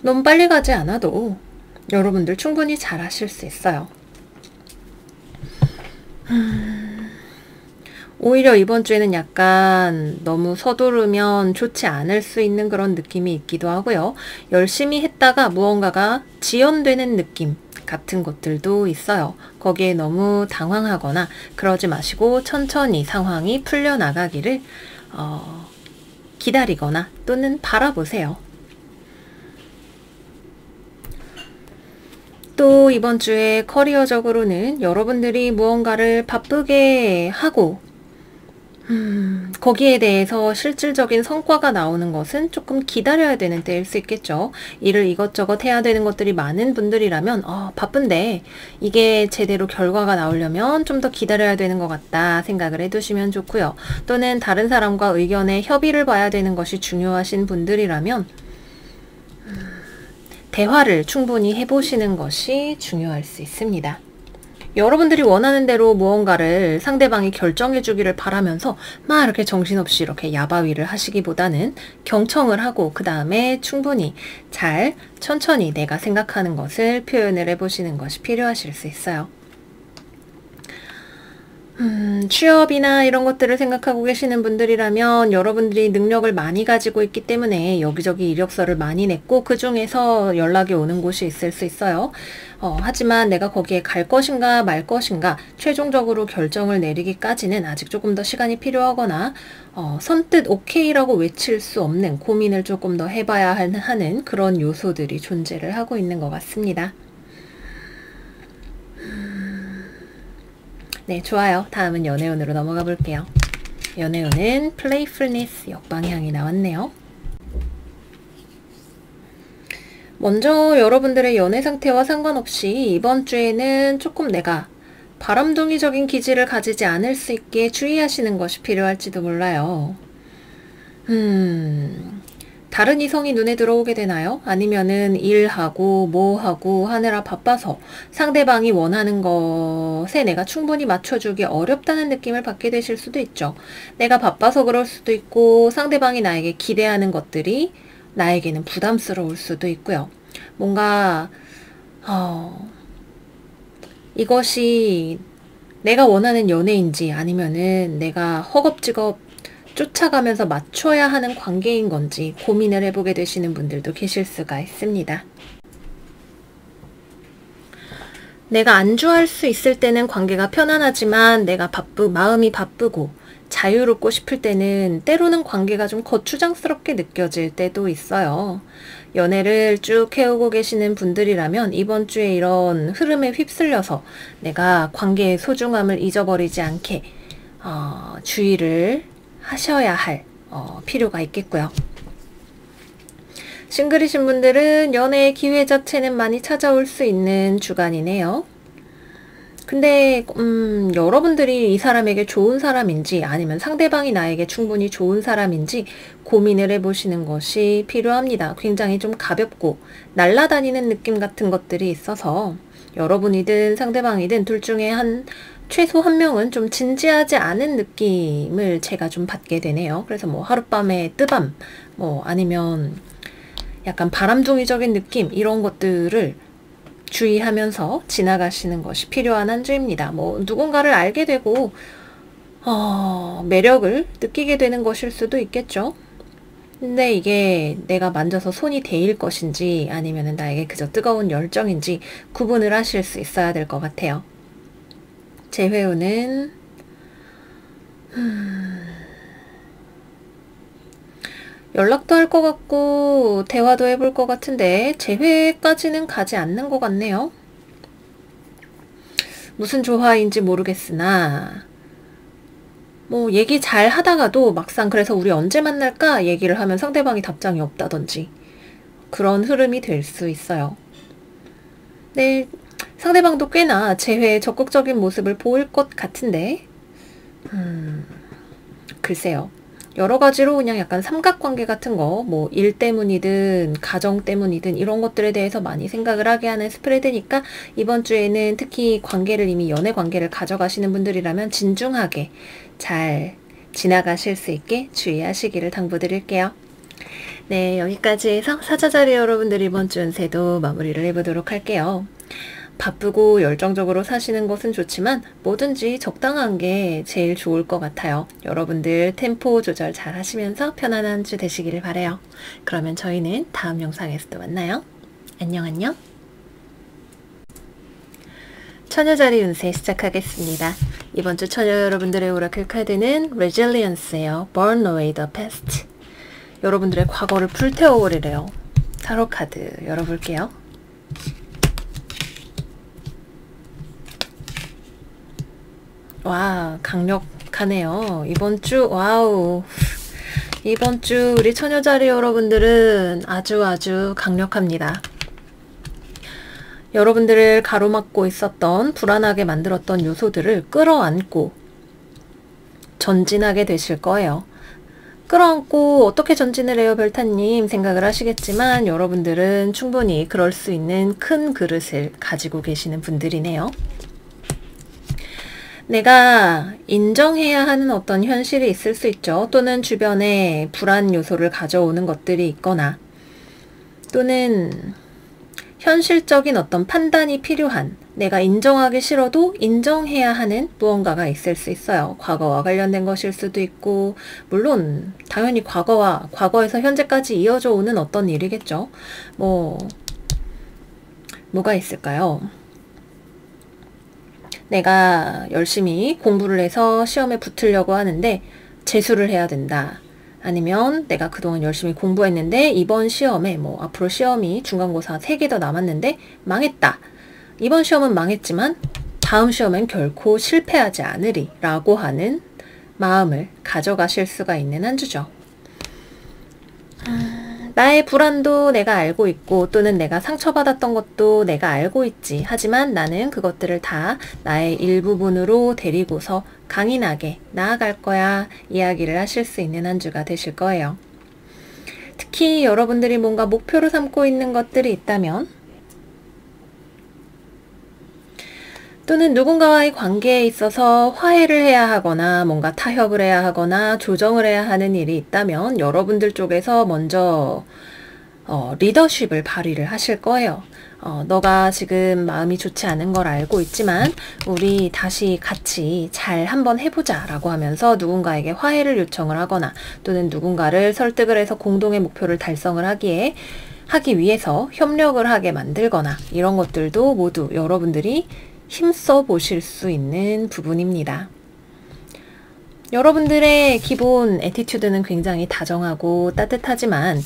너무 빨리 가지 않아도 여러분들 충분히 잘 하실 수 있어요. 오히려 이번 주에는 약간 너무 서두르면 좋지 않을 수 있는 그런 느낌이 있기도 하고요. 열심히 했다가 무언가가 지연되는 느낌, 같은 것들도 있어요. 거기에 너무 당황하거나 그러지 마시고 천천히 상황이 풀려나가기를 기다리거나 또는 바라보세요. 또 이번 주에 커리어적으로는 여러분들이 무언가를 바쁘게 하고 거기에 대해서 실질적인 성과가 나오는 것은 조금 기다려야 되는 때일 수 있겠죠. 일을 이것저것 해야 되는 것들이 많은 분들이라면 바쁜데 이게 제대로 결과가 나오려면 좀 더 기다려야 되는 것 같다 생각을 해두시면 좋고요. 또는 다른 사람과 의견의 협의를 봐야 되는 것이 중요하신 분들이라면 대화를 충분히 해보시는 것이 중요할 수 있습니다. 여러분들이 원하는 대로 무언가를 상대방이 결정해 주기를 바라면서 막 이렇게 정신없이 이렇게 야바위를 하시기보다는 경청을 하고 그 다음에 충분히 잘 천천히 내가 생각하는 것을 표현을 해보시는 것이 필요하실 수 있어요. 취업이나 이런 것들을 생각하고 계시는 분들이라면 여러분들이 능력을 많이 가지고 있기 때문에 여기저기 이력서를 많이 냈고 그 중에서 연락이 오는 곳이 있을 수 있어요. 하지만 내가 거기에 갈 것인가 말 것인가 최종적으로 결정을 내리기까지는 아직 조금 더 시간이 필요하거나 선뜻 오케이라고 외칠 수 없는 고민을 조금 더 해봐야 하는 그런 요소들이 존재를 하고 있는 것 같습니다. 네, 좋아요. 다음은 연애운으로 넘어가 볼게요. 연애운은 플레이풀니스 역방향이 나왔네요. 먼저 여러분들의 연애 상태와 상관없이 이번 주에는 조금 내가 바람둥이적인 기질을 가지지 않을 수 있게 주의하시는 것이 필요할지도 몰라요. 다른 이성이 눈에 들어오게 되나요? 아니면은 일하고 뭐하고 하느라 바빠서 상대방이 원하는 것에 내가 충분히 맞춰주기 어렵다는 느낌을 받게 되실 수도 있죠. 내가 바빠서 그럴 수도 있고 상대방이 나에게 기대하는 것들이 나에게는 부담스러울 수도 있고요. 뭔가 이것이 내가 원하는 연애인지 아니면은 내가 허겁지겁 쫓아가면서 맞춰야 하는 관계인 건지 고민을 해보게 되시는 분들도 계실 수가 있습니다. 내가 안주할 수 있을 때는 관계가 편안하지만 내가 마음이 바쁘고 자유롭고 싶을 때는 때로는 관계가 좀 거추장스럽게 느껴질 때도 있어요. 연애를 쭉 해오고 계시는 분들이라면 이번 주에 이런 흐름에 휩쓸려서 내가 관계의 소중함을 잊어버리지 않게 주의를 하셔야 할 필요가 있겠고요. 싱글이신 분들은 연애의 기회 자체는 많이 찾아올 수 있는 주간이네요. 근데 여러분들이 이 사람에게 좋은 사람인지 아니면 상대방이 나에게 충분히 좋은 사람인지 고민을 해보시는 것이 필요합니다. 굉장히 좀 가볍고 날아다니는 느낌 같은 것들이 있어서 여러분이든 상대방이든 둘 중에 최소 한 명은 좀 진지하지 않은 느낌을 제가 좀 받게 되네요. 그래서 뭐 하룻밤에 뜨밤 아니면 약간 바람둥이적인 느낌 이런 것들을 주의하면서 지나가시는 것이 필요한 한 주입니다. 누군가를 알게 되고 매력을 느끼게 되는 것일 수도 있겠죠. 근데 이게 내가 만져서 손이 데일 것인지 아니면 나에게 그저 뜨거운 열정인지 구분을 하실 수 있어야 될 것 같아요. 제 회운은 연락도 할 것 같고 대화도 해볼 것 같은데 재회까지는 가지 않는 것 같네요. 무슨 조화인지 모르겠으나 얘기 잘 하다가도 막상 그래서 우리 언제 만날까 얘기를 하면 상대방이 답장이 없다든지 그런 흐름이 될 수 있어요. 네, 상대방도 꽤나 재회에 적극적인 모습을 보일 것 같은데 글쎄요. 여러 가지로 그냥 약간 삼각관계 같은 거, 일 때문이든 가정 때문이든 이런 것들에 대해서 많이 생각을 하게 하는 스프레드니까 이번 주에는 특히 관계를 이미 연애 관계를 가져가시는 분들이라면 진중하게 잘 지나가실 수 있게 주의하시기를 당부드릴게요. 네, 여기까지 해서 사자자리 여러분들 이번 주 운세도 마무리를 해보도록 할게요. 바쁘고 열정적으로 사시는 것은 좋지만 뭐든지 적당한 게 제일 좋을 것 같아요. 여러분들 템포 조절 잘 하시면서 편안한 주 되시기를 바라요. 그러면 저희는 다음 영상에서 또 만나요. 안녕 안녕. 처녀자리 운세 시작하겠습니다. 이번 주 처녀 여러분들의 오라클 카드는 Resilience예요. Burn away the past. 여러분들의 과거를 불태워버리래요. 타로 카드 열어볼게요. 와, 강력하네요. 이번 주 와우. 이번 주 우리 처녀자리 여러분들은 아주 강력합니다. 여러분들을 가로막고 있었던 불안하게 만들었던 요소들을 끌어안고 전진하게 되실 거예요. 끌어안고 어떻게 전진을 해요, 별타님? 생각을 하시겠지만 여러분들은 충분히 그럴 수 있는 큰 그릇을 가지고 계시는 분들이네요. 내가 인정해야 하는 어떤 현실이 있을 수 있죠. 또는 주변에 불안 요소를 가져오는 것들이 있거나 또는 현실적인 어떤 판단이 필요한, 내가 인정하기 싫어도 인정해야 하는 무언가가 있을 수 있어요. 과거와 관련된 것일 수도 있고, 물론 당연히 과거에서 현재까지 이어져 오는 어떤 일이겠죠. 뭐가 있을까요? 내가 열심히 공부를 해서 시험에 붙으려고 하는데 재수를 해야 된다. 아니면 내가 그동안 열심히 공부했는데 이번 시험에 앞으로 시험이 중간고사 3개 더 남았는데 망했다. 이번 시험은 망했지만 다음 시험엔 결코 실패하지 않으리 라고 하는 마음을 가져가실 수가 있는 한 주죠. 나의 불안도 내가 알고 있고 또는 내가 상처받았던 것도 내가 알고 있지. 하지만 나는 그것들을 다 나의 일부분으로 데리고서 강인하게 나아갈 거야 이야기를 하실 수 있는 한 주가 되실 거예요. 특히 여러분들이 뭔가 목표로 삼고 있는 것들이 있다면 또는 누군가와의 관계에 있어서 화해를 해야 하거나 뭔가 타협을 해야 하거나 조정을 해야 하는 일이 있다면 여러분들 쪽에서 먼저 리더십을 발휘를 하실 거예요. 너가 지금 마음이 좋지 않은 걸 알고 있지만 우리 다시 같이 잘 한번 해보자 라고 하면서 누군가에게 화해를 요청을 하거나 또는 누군가를 설득을 해서 공동의 목표를 달성을 하기 위해서 협력을 하게 만들거나 이런 것들도 모두 여러분들이 힘써 보실 수 있는 부분입니다. 여러분들의 기본 애티튜드는 굉장히 다정하고 따뜻하지만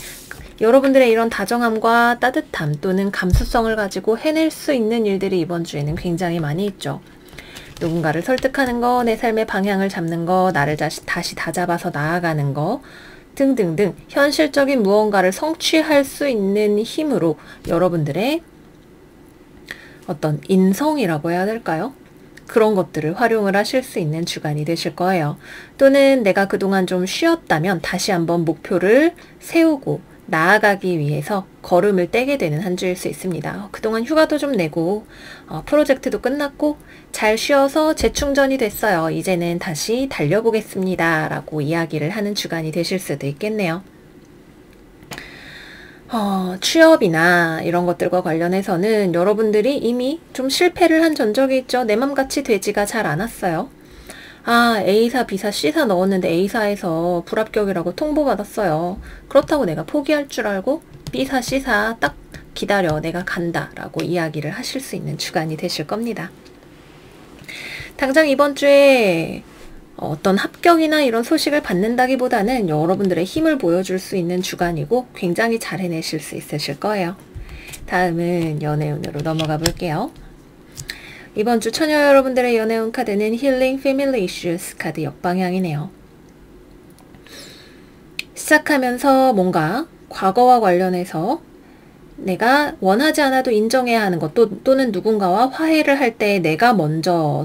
여러분들의 이런 다정함과 따뜻함 또는 감수성을 가지고 해낼 수 있는 일들이 이번 주에는 굉장히 많이 있죠. 누군가를 설득하는 거, 내 삶의 방향을 잡는 거, 나를 다시 다잡아서 나아가는 거 등등등 현실적인 무언가를 성취할 수 있는 힘으로 여러분들의 어떤 인성이라고 해야 될까요? 그런 것들을 활용을 하실 수 있는 주간이 되실 거예요. 또는 내가 그동안 좀 쉬었다면 다시 한번 목표를 세우고 나아가기 위해서 걸음을 떼게 되는 한 주일 수 있습니다. 그동안 휴가도 좀 내고 프로젝트도 끝났고 잘 쉬어서 재충전이 됐어요. 이제는 다시 달려보겠습니다. 라고 이야기를 하는 주간이 되실 수도 있겠네요. 취업이나 이런 것들과 관련해서는 여러분들이 이미 좀 실패를 한 전적이 있죠. 내 맘같이 되지가 잘 않았어요. A사, B사, C사 넣었는데 A사에서 불합격이라고 통보받았어요. 그렇다고 내가 포기할 줄 알고 B사, C사 딱 기다려 내가 간다 라고 이야기를 하실 수 있는 주간이 되실 겁니다. 당장 이번 주에 어떤 합격이나 이런 소식을 받는다기보다는 여러분들의 힘을 보여줄 수 있는 주간이고 굉장히 잘 해내실 수 있으실 거예요. 다음은 연애운으로 넘어가 볼게요. 이번 주 처녀 여러분들의 연애운 카드는 Healing Family Issues 카드 역방향이네요. 시작하면서 뭔가 과거와 관련해서 내가 원하지 않아도 인정해야 하는 것 또는 누군가와 화해를 할 때 내가 먼저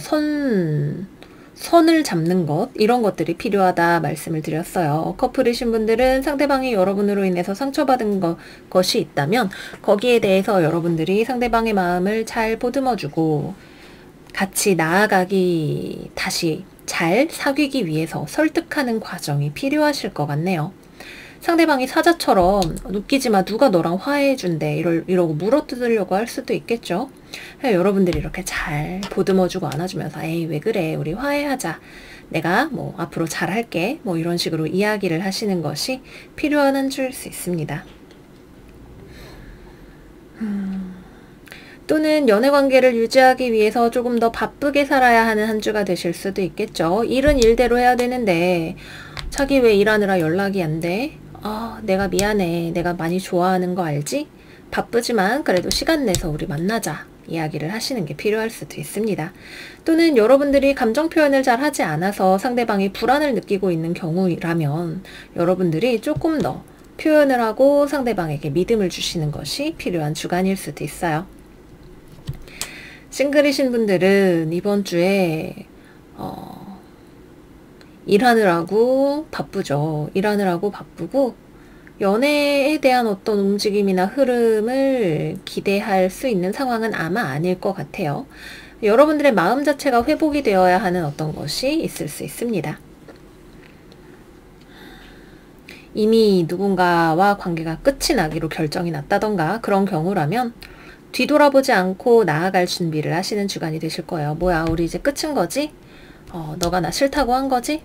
선을 잡는 것 이런 것들이 필요하다 말씀을 드렸어요. 커플이신 분들은 상대방이 여러분으로 인해서 상처받은 것이 있다면 거기에 대해서 여러분들이 상대방의 마음을 잘 보듬어주고 같이 나아가기 다시 잘 사귀기 위해서 설득하는 과정이 필요하실 것 같네요. 상대방이 사자처럼 웃기지 마 누가 너랑 화해해준대 이러고 물어뜯으려고 할 수도 있겠죠. 여러분들이 이렇게 잘 보듬어주고 안아주면서 에이 왜 그래 우리 화해하자 내가 앞으로 잘할게 이런 식으로 이야기를 하시는 것이 필요한 한 주일 수 있습니다. 또는 연애관계를 유지하기 위해서 조금 더 바쁘게 살아야 하는 한 주가 되실 수도 있겠죠. 일은 일대로 해야 되는데 자기 왜 일하느라 연락이 안 돼? 내가 미안해. 내가 많이 좋아하는 거 알지? 바쁘지만 그래도 시간 내서 우리 만나자. 이야기를 하시는 게 필요할 수도 있습니다. 또는 여러분들이 감정 표현을 잘 하지 않아서 상대방이 불안을 느끼고 있는 경우라면 여러분들이 조금 더 표현을 하고 상대방에게 믿음을 주시는 것이 필요한 주간일 수도 있어요. 싱글이신 분들은 이번 주에 일하느라고 바쁘죠. 일하느라고 바쁘고 연애에 대한 어떤 움직임이나 흐름을 기대할 수 있는 상황은 아마 아닐 것 같아요. 여러분들의 마음 자체가 회복이 되어야 하는 어떤 것이 있을 수 있습니다. 이미 누군가와 관계가 끝이 나기로 결정이 났다던가 그런 경우라면 뒤돌아보지 않고 나아갈 준비를 하시는 주간이 되실 거예요. 뭐야, 우리 이제 끝인 거지? 너가 나 싫다고 한 거지?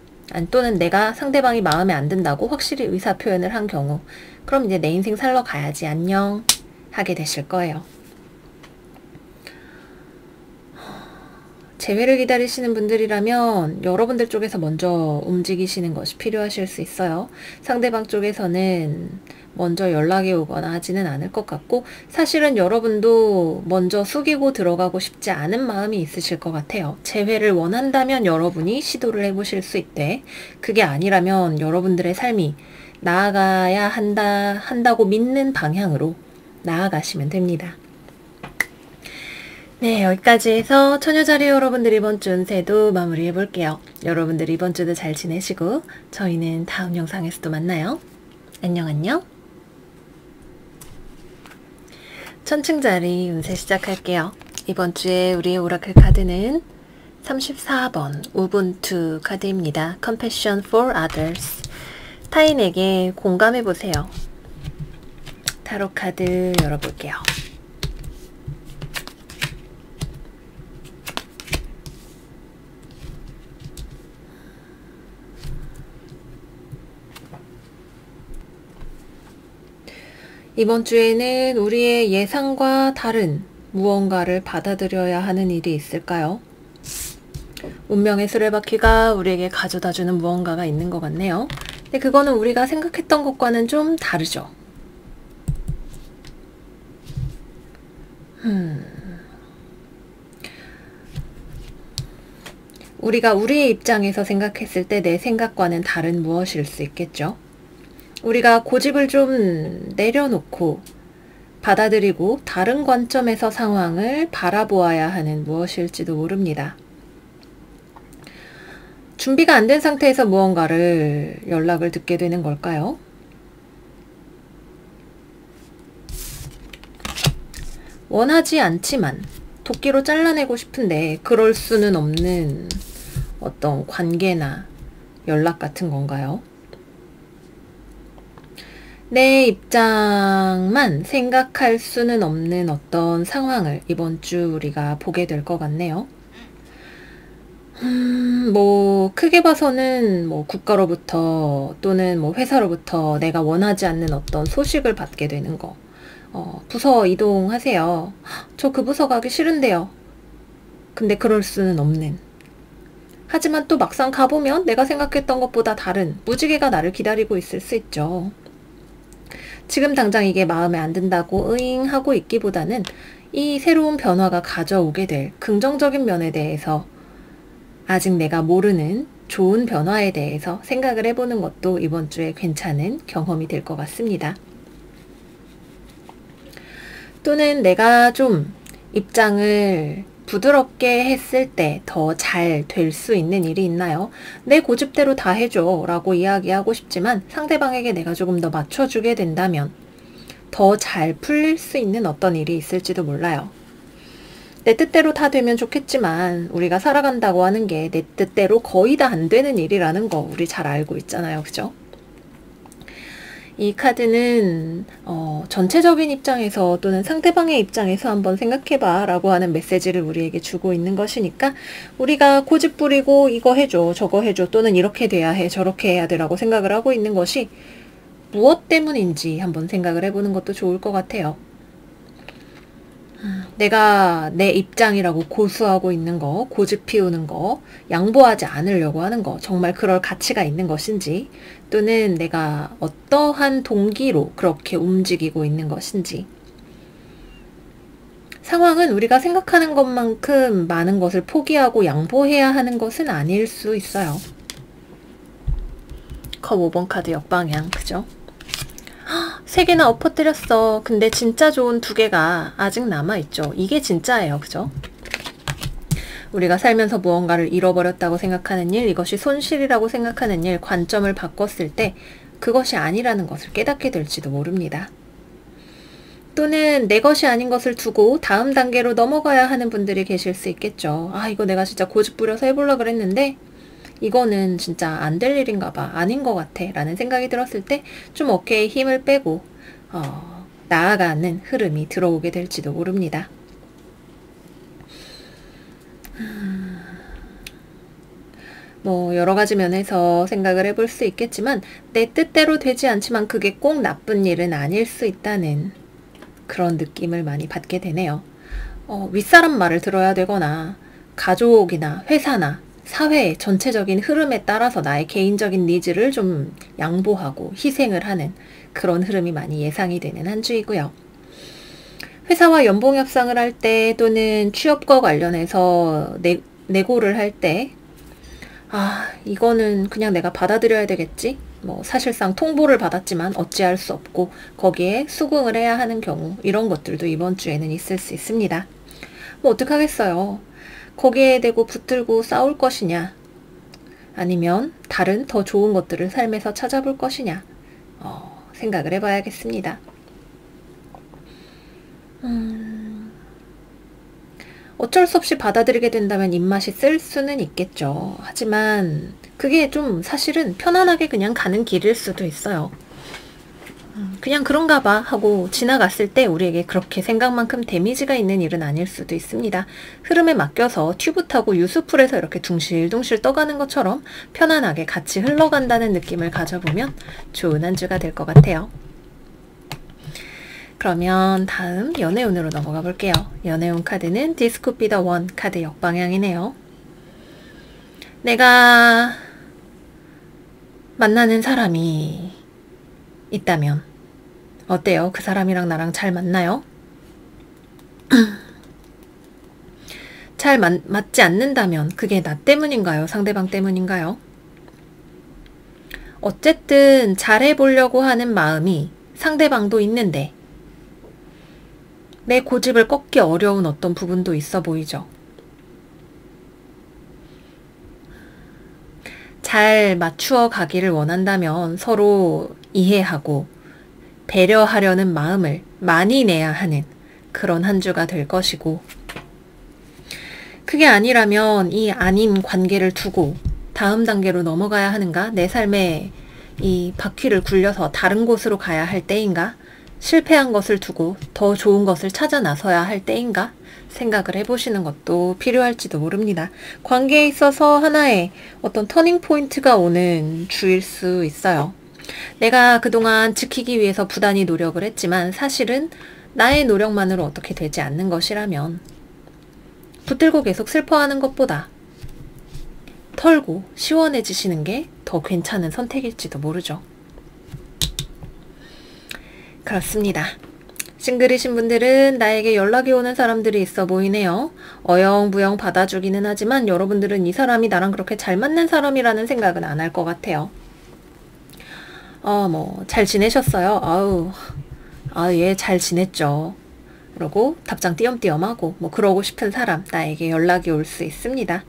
또는 내가 상대방이 마음에 안 든다고 확실히 의사 표현을 한 경우, 그럼 이제 내 인생 살러 가야지, 안녕 하게 되실 거예요. 재회를 기다리시는 분들이라면 여러분들 쪽에서 먼저 움직이시는 것이 필요하실 수 있어요. 상대방 쪽에서는 먼저 연락이 오거나 하지는 않을 것 같고, 사실은 여러분도 먼저 숙이고 들어가고 싶지 않은 마음이 있으실 것 같아요. 재회를 원한다면 여러분이 시도를 해보실 수 있되, 그게 아니라면 여러분들의 삶이 나아가야 한다고 믿는 방향으로 나아가시면 됩니다. 네, 여기까지 해서 처녀자리 여러분들 이번 주 운세도 마무리해 볼게요. 여러분들 이번 주도 잘 지내시고 저희는 다음 영상에서도 만나요. 안녕 안녕. 천층자리 운세 시작할게요. 이번 주에 우리의 오라클 카드는 34번 우분투 카드입니다. Compassion for others. 타인에게 공감해 보세요. 타로 카드 열어볼게요. 이번 주에는 우리의 예상과 다른 무언가를 받아들여야 하는 일이 있을까요? 운명의 수레바퀴가 우리에게 가져다주는 무언가가 있는 것 같네요. 근데 그거는 우리가 생각했던 것과는 좀 다르죠. 우리가 우리의 입장에서 생각했을 때 내 생각과는 다른 무엇일 수 있겠죠. 우리가 고집을 좀 내려놓고 받아들이고 다른 관점에서 상황을 바라보아야 하는 무엇일지도 모릅니다. 준비가 안 된 상태에서 무언가를 연락을 듣게 되는 걸까요? 원하지 않지만 도끼로 잘라내고 싶은데 그럴 수는 없는 어떤 관계나 연락 같은 건가요? 내 입장만 생각할 수는 없는 어떤 상황을 이번 주 우리가 보게 될 것 같네요. 크게 봐서는 국가로부터 또는 회사로부터 내가 원하지 않는 어떤 소식을 받게 되는 거. 부서 이동하세요. 저 그 부서 가기 싫은데요. 근데 그럴 수는 없는. 하지만 또 막상 가보면 내가 생각했던 것보다 다른 무지개가 나를 기다리고 있을 수 있죠. 지금 당장 이게 마음에 안 든다고 으잉 하고 있기보다는 이 새로운 변화가 가져오게 될 긍정적인 면에 대해서 아직 내가 모르는 좋은 변화에 대해서 생각을 해보는 것도 이번 주에 괜찮은 경험이 될 것 같습니다. 또는 내가 좀 입장을 부드럽게 했을 때 더 잘 될 수 있는 일이 있나요? 내 고집대로 다 해줘 라고 이야기하고 싶지만 상대방에게 내가 조금 더 맞춰주게 된다면 더 잘 풀릴 수 있는 어떤 일이 있을지도 몰라요. 내 뜻대로 다 되면 좋겠지만 우리가 살아간다고 하는 게 내 뜻대로 거의 다 안 되는 일이라는 거 우리 잘 알고 있잖아요. 그죠? 이 카드는 전체적인 입장에서 또는 상대방의 입장에서 한번 생각해봐 라고 하는 메시지를 우리에게 주고 있는 것이니까 우리가 고집 부리고 이거 해줘 저거 해줘 또는 이렇게 돼야 해 저렇게 해야 돼 라고 생각을 하고 있는 것이 무엇 때문인지 한번 생각을 해보는 것도 좋을 것 같아요. 내가 내 입장이라고 고수하고 있는 거, 고집 피우는 거, 양보하지 않으려고 하는 거, 정말 그럴 가치가 있는 것인지, 또는 내가 어떠한 동기로 그렇게 움직이고 있는 것인지. 상황은 우리가 생각하는 것만큼 많은 것을 포기하고 양보해야 하는 것은 아닐 수 있어요. 컵 5번 카드 역방향, 그죠? 3개나 엎어뜨렸어. 근데 진짜 좋은 2개가 아직 남아있죠. 이게 진짜예요. 그죠? 우리가 살면서 무언가를 잃어버렸다고 생각하는 일, 이것이 손실이라고 생각하는 일, 관점을 바꿨을 때 그것이 아니라는 것을 깨닫게 될지도 모릅니다. 또는 내 것이 아닌 것을 두고 다음 단계로 넘어가야 하는 분들이 계실 수 있겠죠. 아, 이거 내가 진짜 고집 부려서 해보려고 그랬는데 이거는 진짜 안 될 일인가 봐. 아닌 것 같아. 라는 생각이 들었을 때 좀 어깨에 힘을 빼고 나아가는 흐름이 들어오게 될지도 모릅니다. 뭐 여러 가지 면에서 생각을 해볼 수 있겠지만 내 뜻대로 되지 않지만 그게 꼭 나쁜 일은 아닐 수 있다는 그런 느낌을 많이 받게 되네요. 윗사람 말을 들어야 되거나 가족이나 회사나 사회의 전체적인 흐름에 따라서 나의 개인적인 니즈를 좀 양보하고 희생을 하는 그런 흐름이 많이 예상이 되는 한 주이고요. 회사와 연봉 협상을 할 때 또는 취업과 관련해서 내고를 할 때 이거는 그냥 내가 받아들여야 되겠지? 뭐 사실상 통보를 받았지만 어찌할 수 없고 거기에 수긍을 해야 하는 경우, 이런 것들도 이번 주에는 있을 수 있습니다. 뭐 어떡하겠어요. 거기에 대고 붙들고 싸울 것이냐, 아니면 다른 더 좋은 것들을 삶에서 찾아볼 것이냐, 생각을 해봐야겠습니다. 어쩔 수 없이 받아들이게 된다면 입맛이 쓸 수는 있겠죠. 하지만 그게 좀 사실은 편안하게 그냥 가는 길일 수도 있어요. 그냥 그런가 봐 하고 지나갔을 때 우리에게 그렇게 생각만큼 데미지가 있는 일은 아닐 수도 있습니다. 흐름에 맡겨서 튜브 타고 유수풀에서 이렇게 둥실둥실 떠가는 것처럼 편안하게 같이 흘러간다는 느낌을 가져보면 좋은 한 주가 될 것 같아요. 그러면 다음 연애운으로 넘어가 볼게요. 연애운 카드는 This could be the one 카드 역방향이네요. 내가 만나는 사람이 있다면 어때요? 그 사람이랑 나랑 잘 맞나요? 잘 맞지 않는다면 그게 나 때문인가요? 상대방 때문인가요? 어쨌든 잘해보려고 하는 마음이 상대방도 있는데 내 고집을 꺾기 어려운 어떤 부분도 있어 보이죠. 잘 맞추어 가기를 원한다면 서로 이해하고 배려하려는 마음을 많이 내야 하는 그런 한 주가 될 것이고, 그게 아니라면 이 아닌 관계를 두고 다음 단계로 넘어가야 하는가? 내 삶에 이 바퀴를 굴려서 다른 곳으로 가야 할 때인가? 실패한 것을 두고 더 좋은 것을 찾아 나서야 할 때인가? 생각을 해보시는 것도 필요할지도 모릅니다. 관계에 있어서 하나의 어떤 터닝 포인트가 오는 주일 수 있어요. 내가 그동안 지키기 위해서 부단히 노력을 했지만 사실은 나의 노력만으로 어떻게 되지 않는 것이라면 붙들고 계속 슬퍼하는 것보다 털고 시원해지시는 게 더 괜찮은 선택일지도 모르죠. 그렇습니다. 싱글이신 분들은 나에게 연락이 오는 사람들이 있어 보이네요. 어영부영 받아주기는 하지만 여러분들은 이 사람이 나랑 그렇게 잘 맞는 사람이라는 생각은 안 할 것 같아요. 잘 지내셨어요? 얘 잘 지냈죠. 그러고 답장 띄엄띄엄하고 그러고 싶은 사람, 나에게 연락이 올 수 있습니다.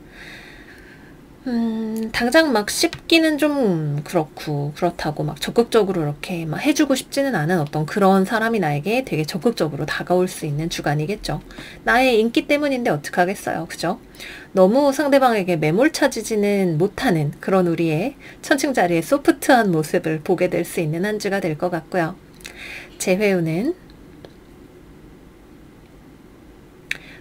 당장 막 씹기는 좀 그렇다고 막 적극적으로 이렇게 막 해주고 싶지는 않은 어떤 그런 사람이 나에게 되게 적극적으로 다가올 수 있는 주간이겠죠. 나의 인기 때문인데 어떡하겠어요. 그죠? 너무 상대방에게 매몰차지지는 못하는 그런 우리의 천칭자리의 소프트한 모습을 보게 될 수 있는 한 주가 될 것 같고요. 재회운은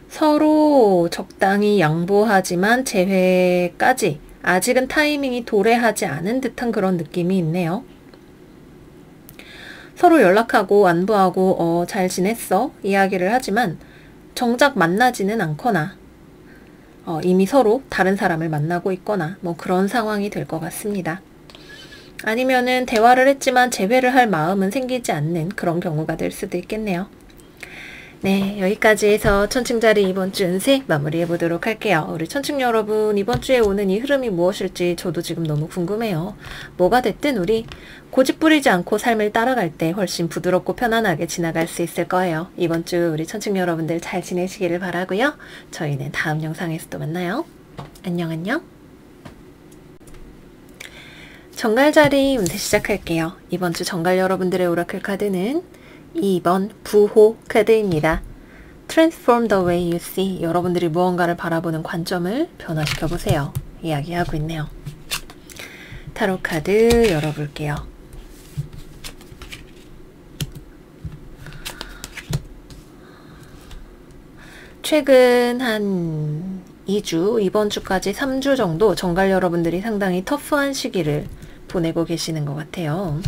서로 적당히 양보하지만 재회까지 아직은 타이밍이 도래하지 않은 듯한 그런 느낌이 있네요. 서로 연락하고 안부하고 잘 지냈어? 이야기를 하지만 정작 만나지는 않거나 이미 서로 다른 사람을 만나고 있거나 뭐 그런 상황이 될 것 같습니다. 아니면은 대화를 했지만 재회를 할 마음은 생기지 않는 그런 경우가 될 수도 있겠네요. 네, 여기까지 해서 천칭자리 이번 주 운세 마무리해 보도록 할게요. 우리 천칭 여러분, 이번 주에 오는 이 흐름이 무엇일지 저도 지금 너무 궁금해요. 뭐가 됐든 우리 고집 부리지 않고 삶을 따라갈 때 훨씬 부드럽고 편안하게 지나갈 수 있을 거예요. 이번 주 우리 천칭 여러분들 잘 지내시기를 바라고요. 저희는 다음 영상에서 또 만나요. 안녕 안녕. 정갈자리 운세 시작할게요. 이번 주 정갈 여러분들의 오라클 카드는 2번 부호 카드입니다. Transform the way you see. 여러분들이 무언가를 바라보는 관점을 변화시켜 보세요. 이야기하고 있네요. 타로 카드 열어볼게요. 최근 한 2주, 이번 주까지 3주 정도 정갈 여러분들이 상당히 터프한 시기를 보내고 계시는 것 같아요.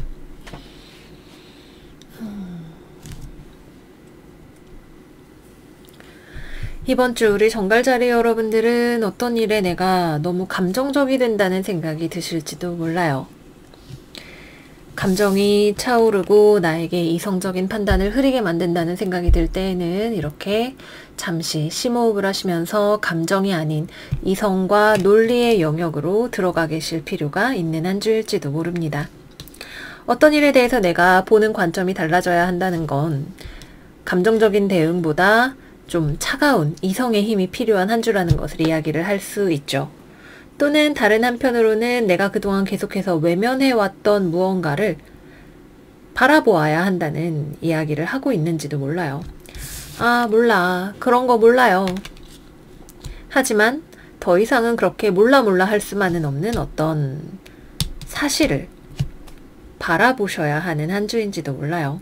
이번 주 우리 정갈자리 여러분들은 어떤 일에 내가 너무 감정적이 된다는 생각이 드실지도 몰라요. 감정이 차오르고 나에게 이성적인 판단을 흐리게 만든다는 생각이 들 때에는 이렇게 잠시 심호흡을 하시면서 감정이 아닌 이성과 논리의 영역으로 들어가 계실 필요가 있는 한 주일지도 모릅니다. 어떤 일에 대해서 내가 보는 관점이 달라져야 한다는 건 감정적인 대응보다 좀 차가운 이성의 힘이 필요한 한 주라는 것을 이야기를 할 수 있죠. 또는 다른 한편으로는 내가 그동안 계속해서 외면해왔던 무언가를 바라보아야 한다는 이야기를 하고 있는지도 몰라요. 아, 몰라. 그런 거 몰라요. 하지만 더 이상은 그렇게 몰라 할 수만은 없는 어떤 사실을 바라보셔야 하는 한 주인지도 몰라요.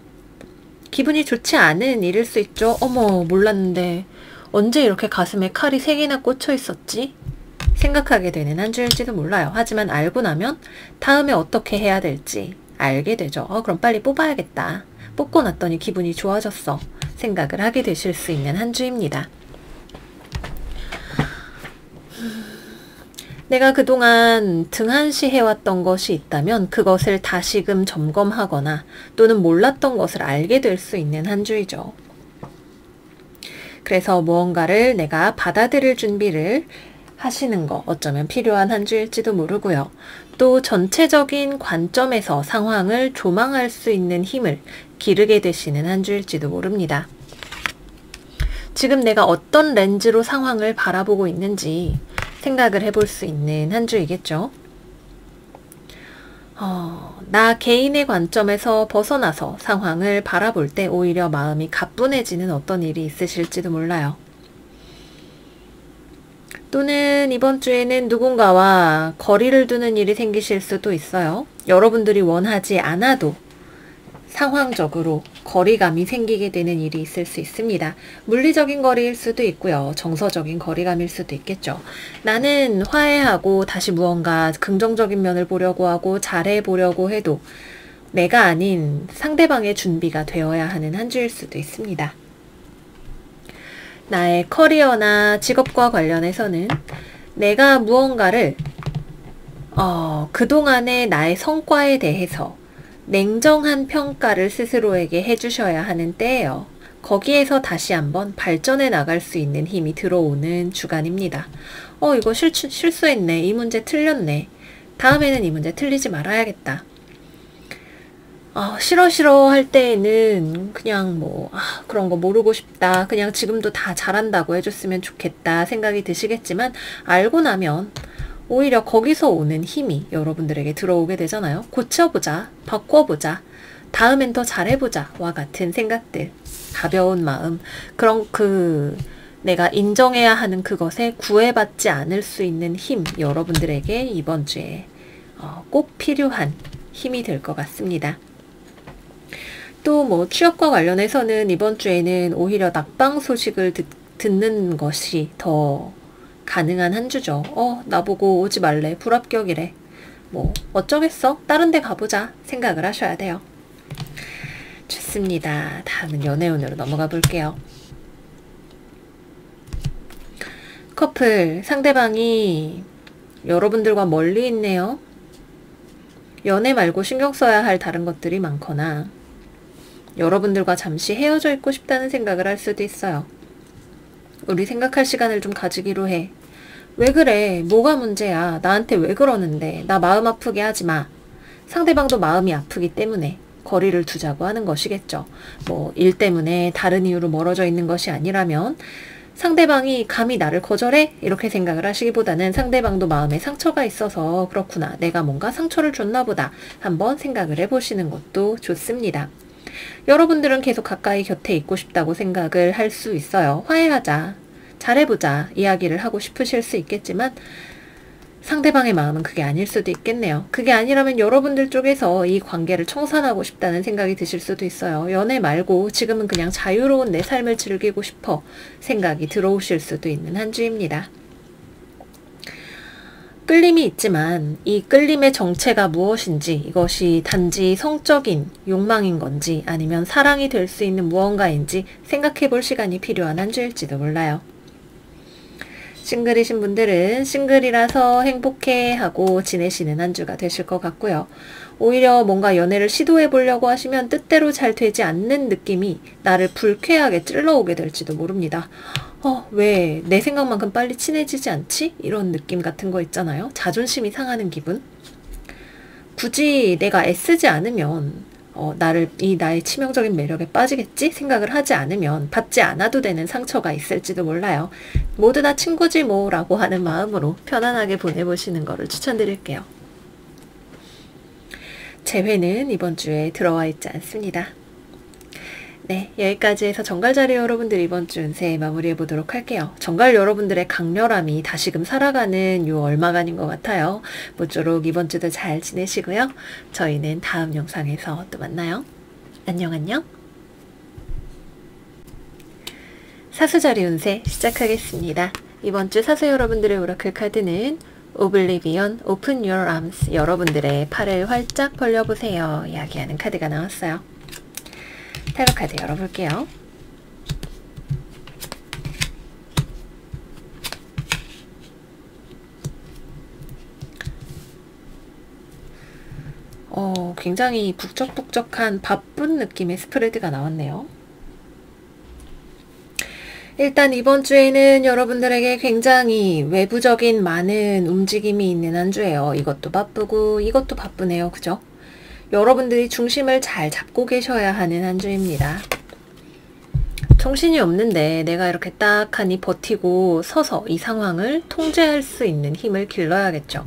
기분이 좋지 않은 일일 수 있죠. 어머, 몰랐는데 언제 이렇게 가슴에 칼이 3개나 꽂혀 있었지? 생각하게 되는 한 주일지도 몰라요. 하지만 알고 나면 다음에 어떻게 해야 될지 알게 되죠. 그럼 빨리 뽑아야겠다. 뽑고 났더니 기분이 좋아졌어. 생각을 하게 되실 수 있는 한 주입니다. 내가 그동안 등한시해왔던 것이 있다면 그것을 다시금 점검하거나 또는 몰랐던 것을 알게 될 수 있는 한 주이죠. 그래서 무언가를 내가 받아들일 준비를 하시는 거 어쩌면 필요한 한 주일지도 모르고요. 또 전체적인 관점에서 상황을 조망할 수 있는 힘을 기르게 되시는 한 주일지도 모릅니다. 지금 내가 어떤 렌즈로 상황을 바라보고 있는지 생각을 해볼 수 있는 한 주이겠죠. 나 개인의 관점에서 벗어나서 상황을 바라볼 때 오히려 마음이 가뿐해지는 어떤 일이 있으실지도 몰라요. 또는 이번 주에는 누군가와 거리를 두는 일이 생기실 수도 있어요. 여러분들이 원하지 않아도 상황적으로 거리감이 생기게 되는 일이 있을 수 있습니다. 물리적인 거리일 수도 있고요. 정서적인 거리감일 수도 있겠죠. 나는 화해하고 다시 무언가 긍정적인 면을 보려고 하고 잘해보려고 해도 내가 아닌 상대방의 준비가 되어야 하는 한 주일 수도 있습니다. 나의 커리어나 직업과 관련해서는 내가 무언가를 그동안의 나의 성과에 대해서 냉정한 평가를 스스로에게 해주셔야 하는 때예요. 거기에서 다시 한번 발전해 나갈 수 있는 힘이 들어오는 주간입니다. 이거 실수했네. 이 문제 틀렸네. 다음에는 이 문제 틀리지 말아야겠다. 싫어 할 때에는 그냥 그런 거 모르고 싶다. 그냥 지금도 다 잘한다고 해줬으면 좋겠다 생각이 드시겠지만 알고 나면 오히려 거기서 오는 힘이 여러분들에게 들어오게 되잖아요. 고쳐보자, 바꿔보자, 다음엔 더 잘해보자와 같은 생각들, 가벼운 마음, 그런 내가 인정해야 하는 그것에 구애받지 않을 수 있는 힘, 여러분들에게 이번 주에 꼭 필요한 힘이 될 것 같습니다. 또 취업과 관련해서는 이번 주에는 오히려 낙방 소식을 듣는 것이 더 가능한 한 주죠. 나보고 오지 말래. 불합격이래. 어쩌겠어. 다른 데 가보자. 생각을 하셔야 돼요. 좋습니다. 다음은 연애운으로 넘어가 볼게요. 커플, 상대방이 여러분들과 멀리 있네요. 연애 말고 신경 써야 할 다른 것들이 많거나 여러분들과 잠시 헤어져 있고 싶다는 생각을 할 수도 있어요. 우리 생각할 시간을 좀 가지기로 해. 왜 그래? 뭐가 문제야? 나한테 왜 그러는데? 나 마음 아프게 하지 마. 상대방도 마음이 아프기 때문에 거리를 두자고 하는 것이겠죠. 뭐 일 때문에 다른 이유로 멀어져 있는 것이 아니라면 상대방이 감히 나를 거절해? 이렇게 생각을 하시기보다는 상대방도 마음에 상처가 있어서 그렇구나. 내가 뭔가 상처를 줬나 보다. 한번 생각을 해보시는 것도 좋습니다. 여러분들은 계속 가까이 곁에 있고 싶다고 생각을 할 수 있어요. 화해하자. 잘해보자. 이야기를 하고 싶으실 수 있겠지만 상대방의 마음은 그게 아닐 수도 있겠네요. 그게 아니라면 여러분들 쪽에서 이 관계를 청산하고 싶다는 생각이 드실 수도 있어요. 연애 말고 지금은 그냥 자유로운 내 삶을 즐기고 싶어 생각이 들어오실 수도 있는 한 주입니다. 끌림이 있지만 이 끌림의 정체가 무엇인지, 이것이 단지 성적인 욕망인 건지 아니면 사랑이 될 수 있는 무언가인지 생각해 볼 시간이 필요한 한 주일지도 몰라요. 싱글이신 분들은 싱글이라서 행복해하고 지내시는 한 주가 되실 것 같고요. 오히려 뭔가 연애를 시도해 보려고 하시면 뜻대로 잘 되지 않는 느낌이 나를 불쾌하게 찔러오게 될지도 모릅니다. 왜 내 생각만큼 빨리 친해지지 않지? 이런 느낌 같은 거 있잖아요. 자존심이 상하는 기분. 굳이 내가 애쓰지 않으면 나의 치명적인 매력에 빠지겠지? 생각을 하지 않으면 받지 않아도 되는 상처가 있을지도 몰라요. 모두 다 친구지 뭐 라고 하는 마음으로 편안하게 보내보시는 거를 추천드릴게요. 재회는 이번 주에 들어와 있지 않습니다. 네, 여기까지 해서 정갈자리 여러분들 이번 주 운세 마무리해 보도록 할게요. 정갈 여러분들의 강렬함이 다시금 살아가는 요 얼마간인 것 같아요. 모쪼록 이번 주도 잘 지내시고요. 저희는 다음 영상에서 또 만나요. 안녕. 사수자리 운세 시작하겠습니다. 이번 주 사수 여러분들의 오라클 카드는 오블리비언, 오픈 your arms, 여러분들의 팔을 활짝 벌려보세요. 이야기하는 카드가 나왔어요. 타로 카드 열어볼게요. 굉장히 북적북적한 바쁜 느낌의 스프레드가 나왔네요. 일단 이번 주에는 여러분들에게 굉장히 외부적인 많은 움직임이 있는 한 주예요. 이것도 바쁘고 이것도 바쁘네요. 그죠? 여러분들이 중심을 잘 잡고 계셔야 하는 한 주입니다. 정신이 없는데 내가 이렇게 딱하니 버티고 서서 이 상황을 통제할 수 있는 힘을 길러야겠죠.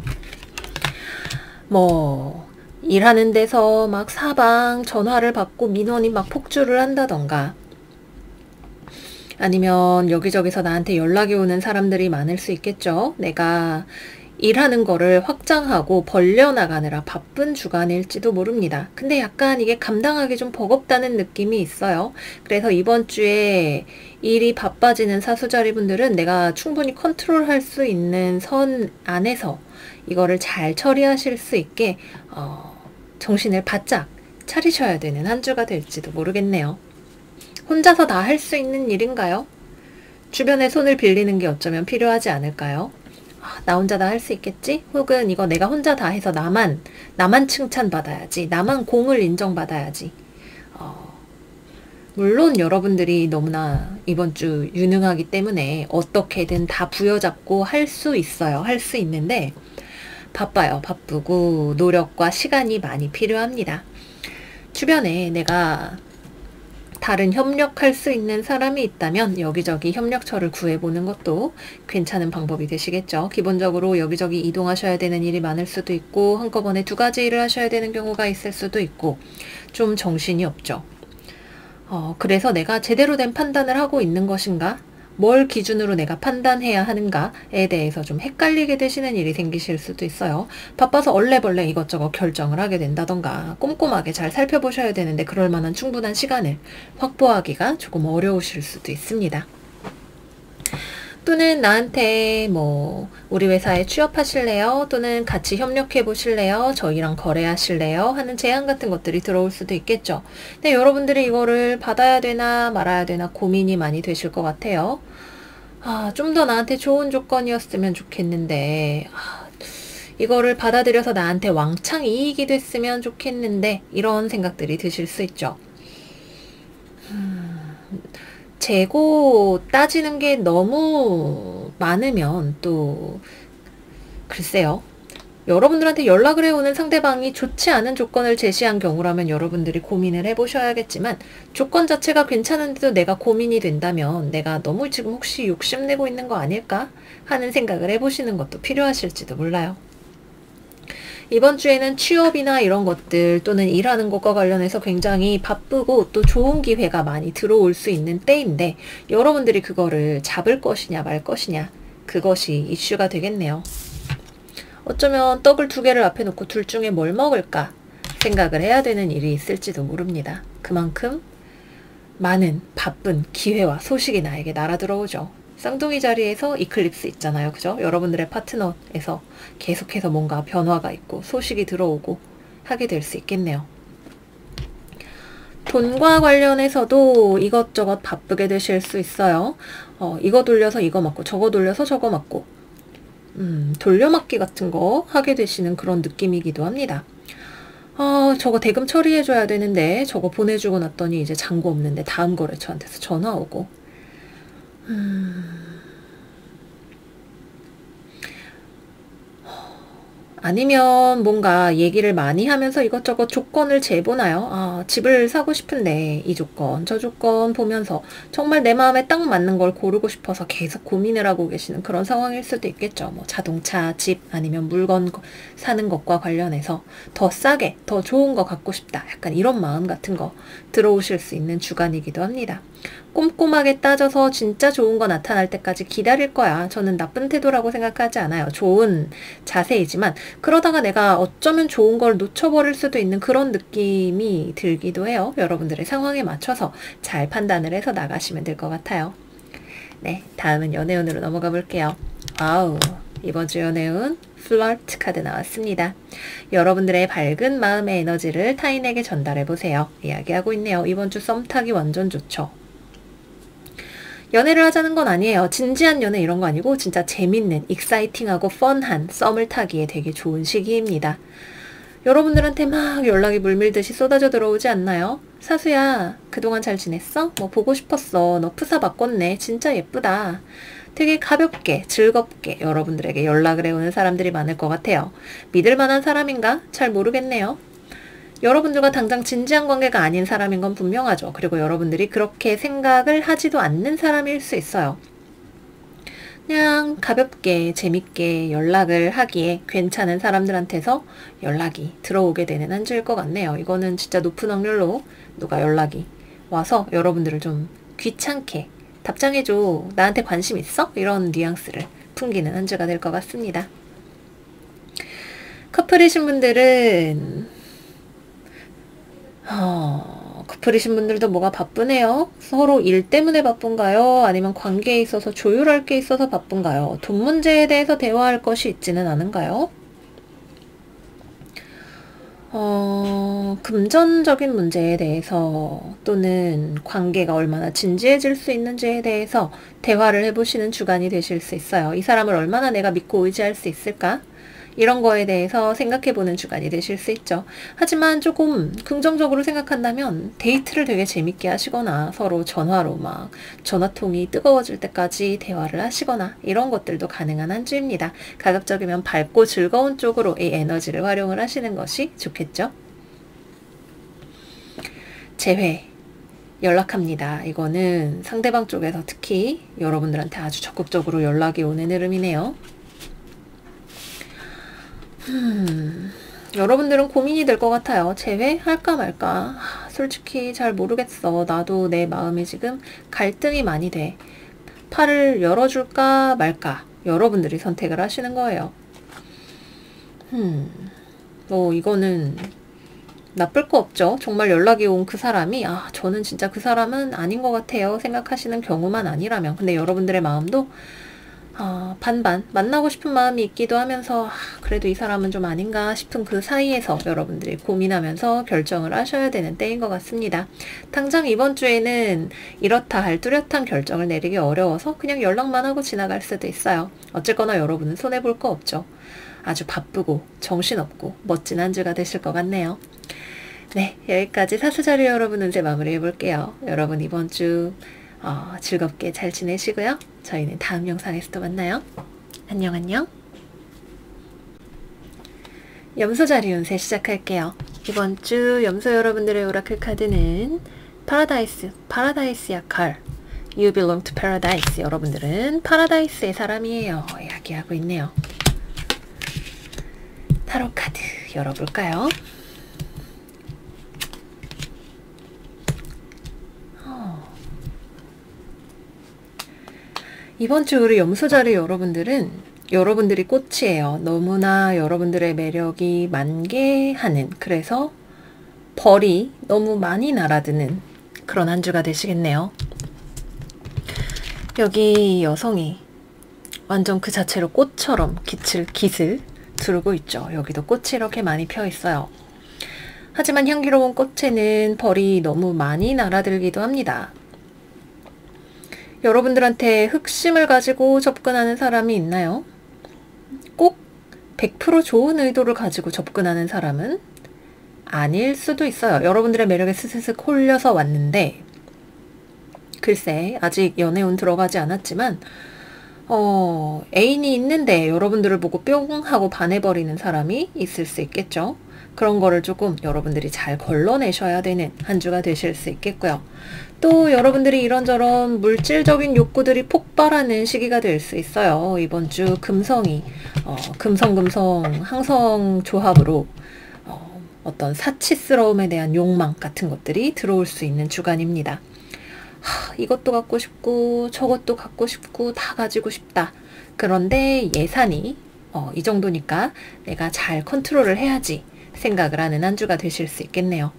일하는 데서 막 사방 전화를 받고 민원이 막 폭주를 한다던가, 아니면 여기저기서 나한테 연락이 오는 사람들이 많을 수 있겠죠. 내가 일하는 거를 확장하고 벌려나가느라 바쁜 주간일지도 모릅니다. 근데 약간 이게 감당하기 좀 버겁다는 느낌이 있어요. 그래서 이번 주에 일이 바빠지는 사수자리 분들은 내가 충분히 컨트롤할 수 있는 선 안에서 이거를 잘 처리하실 수 있게 정신을 바짝 차리셔야 되는 한 주가 될지도 모르겠네요. 혼자서 다 할 수 있는 일인가요? 주변에 손을 빌리는 게 어쩌면 필요하지 않을까요? 나 혼자 다 할 수 있겠지? 혹은 이거 내가 혼자 다 해서 나만 칭찬받아야지. 나만 공을 인정받아야지. 물론 여러분들이 너무나 이번 주 유능하기 때문에 어떻게든 다 부여잡고 할 수 있어요. 할 수 있는데 바빠요. 바쁘고 노력과 시간이 많이 필요합니다. 주변에 내가 다른 협력할 수 있는 사람이 있다면 여기저기 협력처를 구해보는 것도 괜찮은 방법이 되시겠죠. 기본적으로 여기저기 이동하셔야 되는 일이 많을 수도 있고 한꺼번에 2가지 일을 하셔야 되는 경우가 있을 수도 있고 좀 정신이 없죠. 그래서 내가 제대로 된 판단을 하고 있는 것인가? 뭘 기준으로 내가 판단해야 하는가에 대해서 좀 헷갈리게 되시는 일이 생기실 수도 있어요. 바빠서 얼레벌레 이것저것 결정을 하게 된다던가 꼼꼼하게 잘 살펴보셔야 되는데 그럴 만한 충분한 시간을 확보하기가 조금 어려우실 수도 있습니다. 또는 나한테 우리 회사에 취업하실래요? 또는 같이 협력해 보실래요? 저희랑 거래하실래요? 하는 제안 같은 것들이 들어올 수도 있겠죠. 근데 여러분들이 이거를 받아야 되나 말아야 되나 고민이 많이 되실 것 같아요. 좀 더 나한테 좋은 조건이었으면 좋겠는데, 이거를 받아들여서 나한테 왕창 이익이 됐으면 좋겠는데, 이런 생각들이 드실 수 있죠. 재고 따지는 게 너무 많으면 또, 글쎄요. 여러분들한테 연락을 해오는 상대방이 좋지 않은 조건을 제시한 경우라면 여러분들이 고민을 해보셔야겠지만, 조건 자체가 괜찮은데도 내가 고민이 된다면 내가 너무 지금 혹시 욕심내고 있는 거 아닐까 하는 생각을 해보시는 것도 필요하실지도 몰라요. 이번 주에는 취업이나 이런 것들 또는 일하는 것과 관련해서 굉장히 바쁘고 또 좋은 기회가 많이 들어올 수 있는 때인데, 여러분들이 그거를 잡을 것이냐 말 것이냐, 그것이 이슈가 되겠네요. 어쩌면 떡을 2개를 앞에 놓고 둘 중에 뭘 먹을까 생각을 해야 되는 일이 있을지도 모릅니다. 그만큼 많은 바쁜 기회와 소식이 나에게 날아들어오죠. 쌍둥이 자리에서 이클립스 있잖아요. 그죠? 여러분들의 파트너에서 계속해서 뭔가 변화가 있고 소식이 들어오고 하게 될 수 있겠네요. 돈과 관련해서도 이것저것 바쁘게 되실 수 있어요. 이거 돌려서 이거 맞고 저거 돌려서 저거 맞고 돌려막기 같은 거 하게 되시는 그런 느낌이기도 합니다. 저거 대금 처리해줘야 되는데 저거 보내주고 났더니 이제 잔고 없는데 다음 거래처한테서 전화 오고, 아니면 뭔가 얘기를 많이 하면서 이것저것 조건을 재보나요? 집을 사고 싶은데 이 조건 저 조건 보면서 정말 내 마음에 딱 맞는 걸 고르고 싶어서 계속 고민을 하고 계시는 그런 상황일 수도 있겠죠. 뭐 자동차, 집 아니면 물건 사는 것과 관련해서 더 싸게 더 좋은 거 갖고 싶다, 약간 이런 마음 같은 거 들어오실 수 있는 주간이기도 합니다. 꼼꼼하게 따져서 진짜 좋은 거 나타날 때까지 기다릴 거야. 저는 나쁜 태도라고 생각하지 않아요. 좋은 자세이지만 그러다가 내가 어쩌면 좋은 걸 놓쳐버릴 수도 있는 그런 느낌이 들기도 해요. 여러분들의 상황에 맞춰서 잘 판단을 해서 나가시면 될 것 같아요. 네, 다음은 연애운으로 넘어가 볼게요. 이번 주 연애운 플러트 카드 나왔습니다. 여러분들의 밝은 마음의 에너지를 타인에게 전달해보세요. 이야기하고 있네요. 이번 주 썸 타기 완전 좋죠. 연애를 하자는 건 아니에요. 진지한 연애 이런 거 아니고 진짜 재밌는, 익사이팅하고 펀한 썸을 타기에 되게 좋은 시기입니다. 여러분들한테 막 연락이 물밀듯이 쏟아져 들어오지 않나요? 사수야, 그동안 잘 지냈어? 뭐 보고 싶었어. 너 프사 바꿨네. 진짜 예쁘다. 되게 가볍게, 즐겁게 여러분들에게 연락을 해오는 사람들이 많을 것 같아요. 믿을 만한 사람인가? 잘 모르겠네요. 여러분들과 당장 진지한 관계가 아닌 사람인 건 분명하죠. 그리고 여러분들이 그렇게 생각을 하지도 않는 사람일 수 있어요. 그냥 가볍게 재밌게 연락을 하기에 괜찮은 사람들한테서 연락이 들어오게 되는 한 주일 것 같네요. 이거는 진짜 높은 확률로 누가 연락이 와서 여러분들을 좀 귀찮게 답장해줘, 나한테 관심 있어? 이런 뉘앙스를 풍기는 한 주가 될 것 같습니다. 커플이신 분들은 커플이신 분들도 뭐가 바쁘네요. 서로 일 때문에 바쁜가요? 아니면 관계에 있어서 조율할 게 있어서 바쁜가요? 돈 문제에 대해서 대화할 것이 있지는 않은가요? 금전적인 문제에 대해서 또는 관계가 얼마나 진지해질 수 있는지에 대해서 대화를 해보시는 주간이 되실 수 있어요. 이 사람을 얼마나 내가 믿고 의지할 수 있을까? 이런 거에 대해서 생각해보는 주간이 되실 수 있죠. 하지만 조금 긍정적으로 생각한다면 데이트를 되게 재밌게 하시거나 서로 전화로 막 전화통이 뜨거워질 때까지 대화를 하시거나 이런 것들도 가능한 한 주입니다. 가급적이면 밝고 즐거운 쪽으로 이 에너지를 활용을 하시는 것이 좋겠죠. 재회 연락합니다. 이거는 상대방 쪽에서 특히 여러분들한테 아주 적극적으로 연락이 오는 흐름이네요. 여러분들은 고민이 될 것 같아요. 재회할까 말까? 솔직히 잘 모르겠어. 나도 내 마음에 지금 갈등이 많이 돼. 팔을 열어줄까 말까? 여러분들이 선택을 하시는 거예요. 뭐 이거는 나쁠 거 없죠. 정말 연락이 온 그 사람이 저는 진짜 그 사람은 아닌 것 같아요 생각하시는 경우만 아니라면, 근데 여러분들의 마음도 반반 만나고 싶은 마음이 있기도 하면서 그래도 이 사람은 좀 아닌가 싶은 그 사이에서 여러분들이 고민하면서 결정을 하셔야 되는 때인 것 같습니다. 당장 이번 주에는 이렇다 할 뚜렷한 결정을 내리기 어려워서 그냥 연락만 하고 지나갈 수도 있어요. 어쨌거나 여러분은 손해볼 거 없죠. 아주 바쁘고 정신없고 멋진 한 주가 되실 것 같네요. 네, 여기까지 사수자료 여러분 운세 마무리해 볼게요. 여러분 이번 주 즐겁게 잘 지내시고요. 저희는 다음 영상에서 또 만나요. 안녕 안녕. 염소자리 운세 시작할게요. 이번 주 염소 여러분들의 오라클 카드는 파라다이스 약할 You belong to paradise. 여러분들은 파라다이스의 사람이에요. 이야기하고 있네요. 타로 카드 열어볼까요? 이번 주 우리 염소자리 여러분들은 여러분들이 꽃이에요. 너무나 여러분들의 매력이 만개하는, 그래서 벌이 너무 많이 날아드는 그런 한 주가 되시겠네요. 여기 여성이 완전 그 자체로 꽃처럼 깃을 두르고 있죠. 여기도 꽃이 이렇게 많이 펴 있어요. 하지만 향기로운 꽃에는 벌이 너무 많이 날아들기도 합니다. 여러분들한테 흑심을 가지고 접근하는 사람이 있나요? 꼭 100% 좋은 의도를 가지고 접근하는 사람은 아닐 수도 있어요. 여러분들의 매력에 스스슥 홀려서 왔는데 글쎄 아직 연애운 들어가지 않았지만 애인이 있는데 여러분들을 보고 뿅 하고 반해버리는 사람이 있을 수 있겠죠. 그런 거를 조금 여러분들이 잘 걸러내셔야 되는 한 주가 되실 수 있겠고요. 또 여러분들이 이런저런 물질적인 욕구들이 폭발하는 시기가 될 수 있어요. 이번 주 금성이 금성 항성 조합으로 어떤 사치스러움에 대한 욕망 같은 것들이 들어올 수 있는 주간입니다. 이것도 갖고 싶고 저것도 갖고 싶고 다 가지고 싶다. 그런데 예산이 이 정도니까 내가 잘 컨트롤을 해야지 생각을 하는 한 주가 되실 수 있겠네요.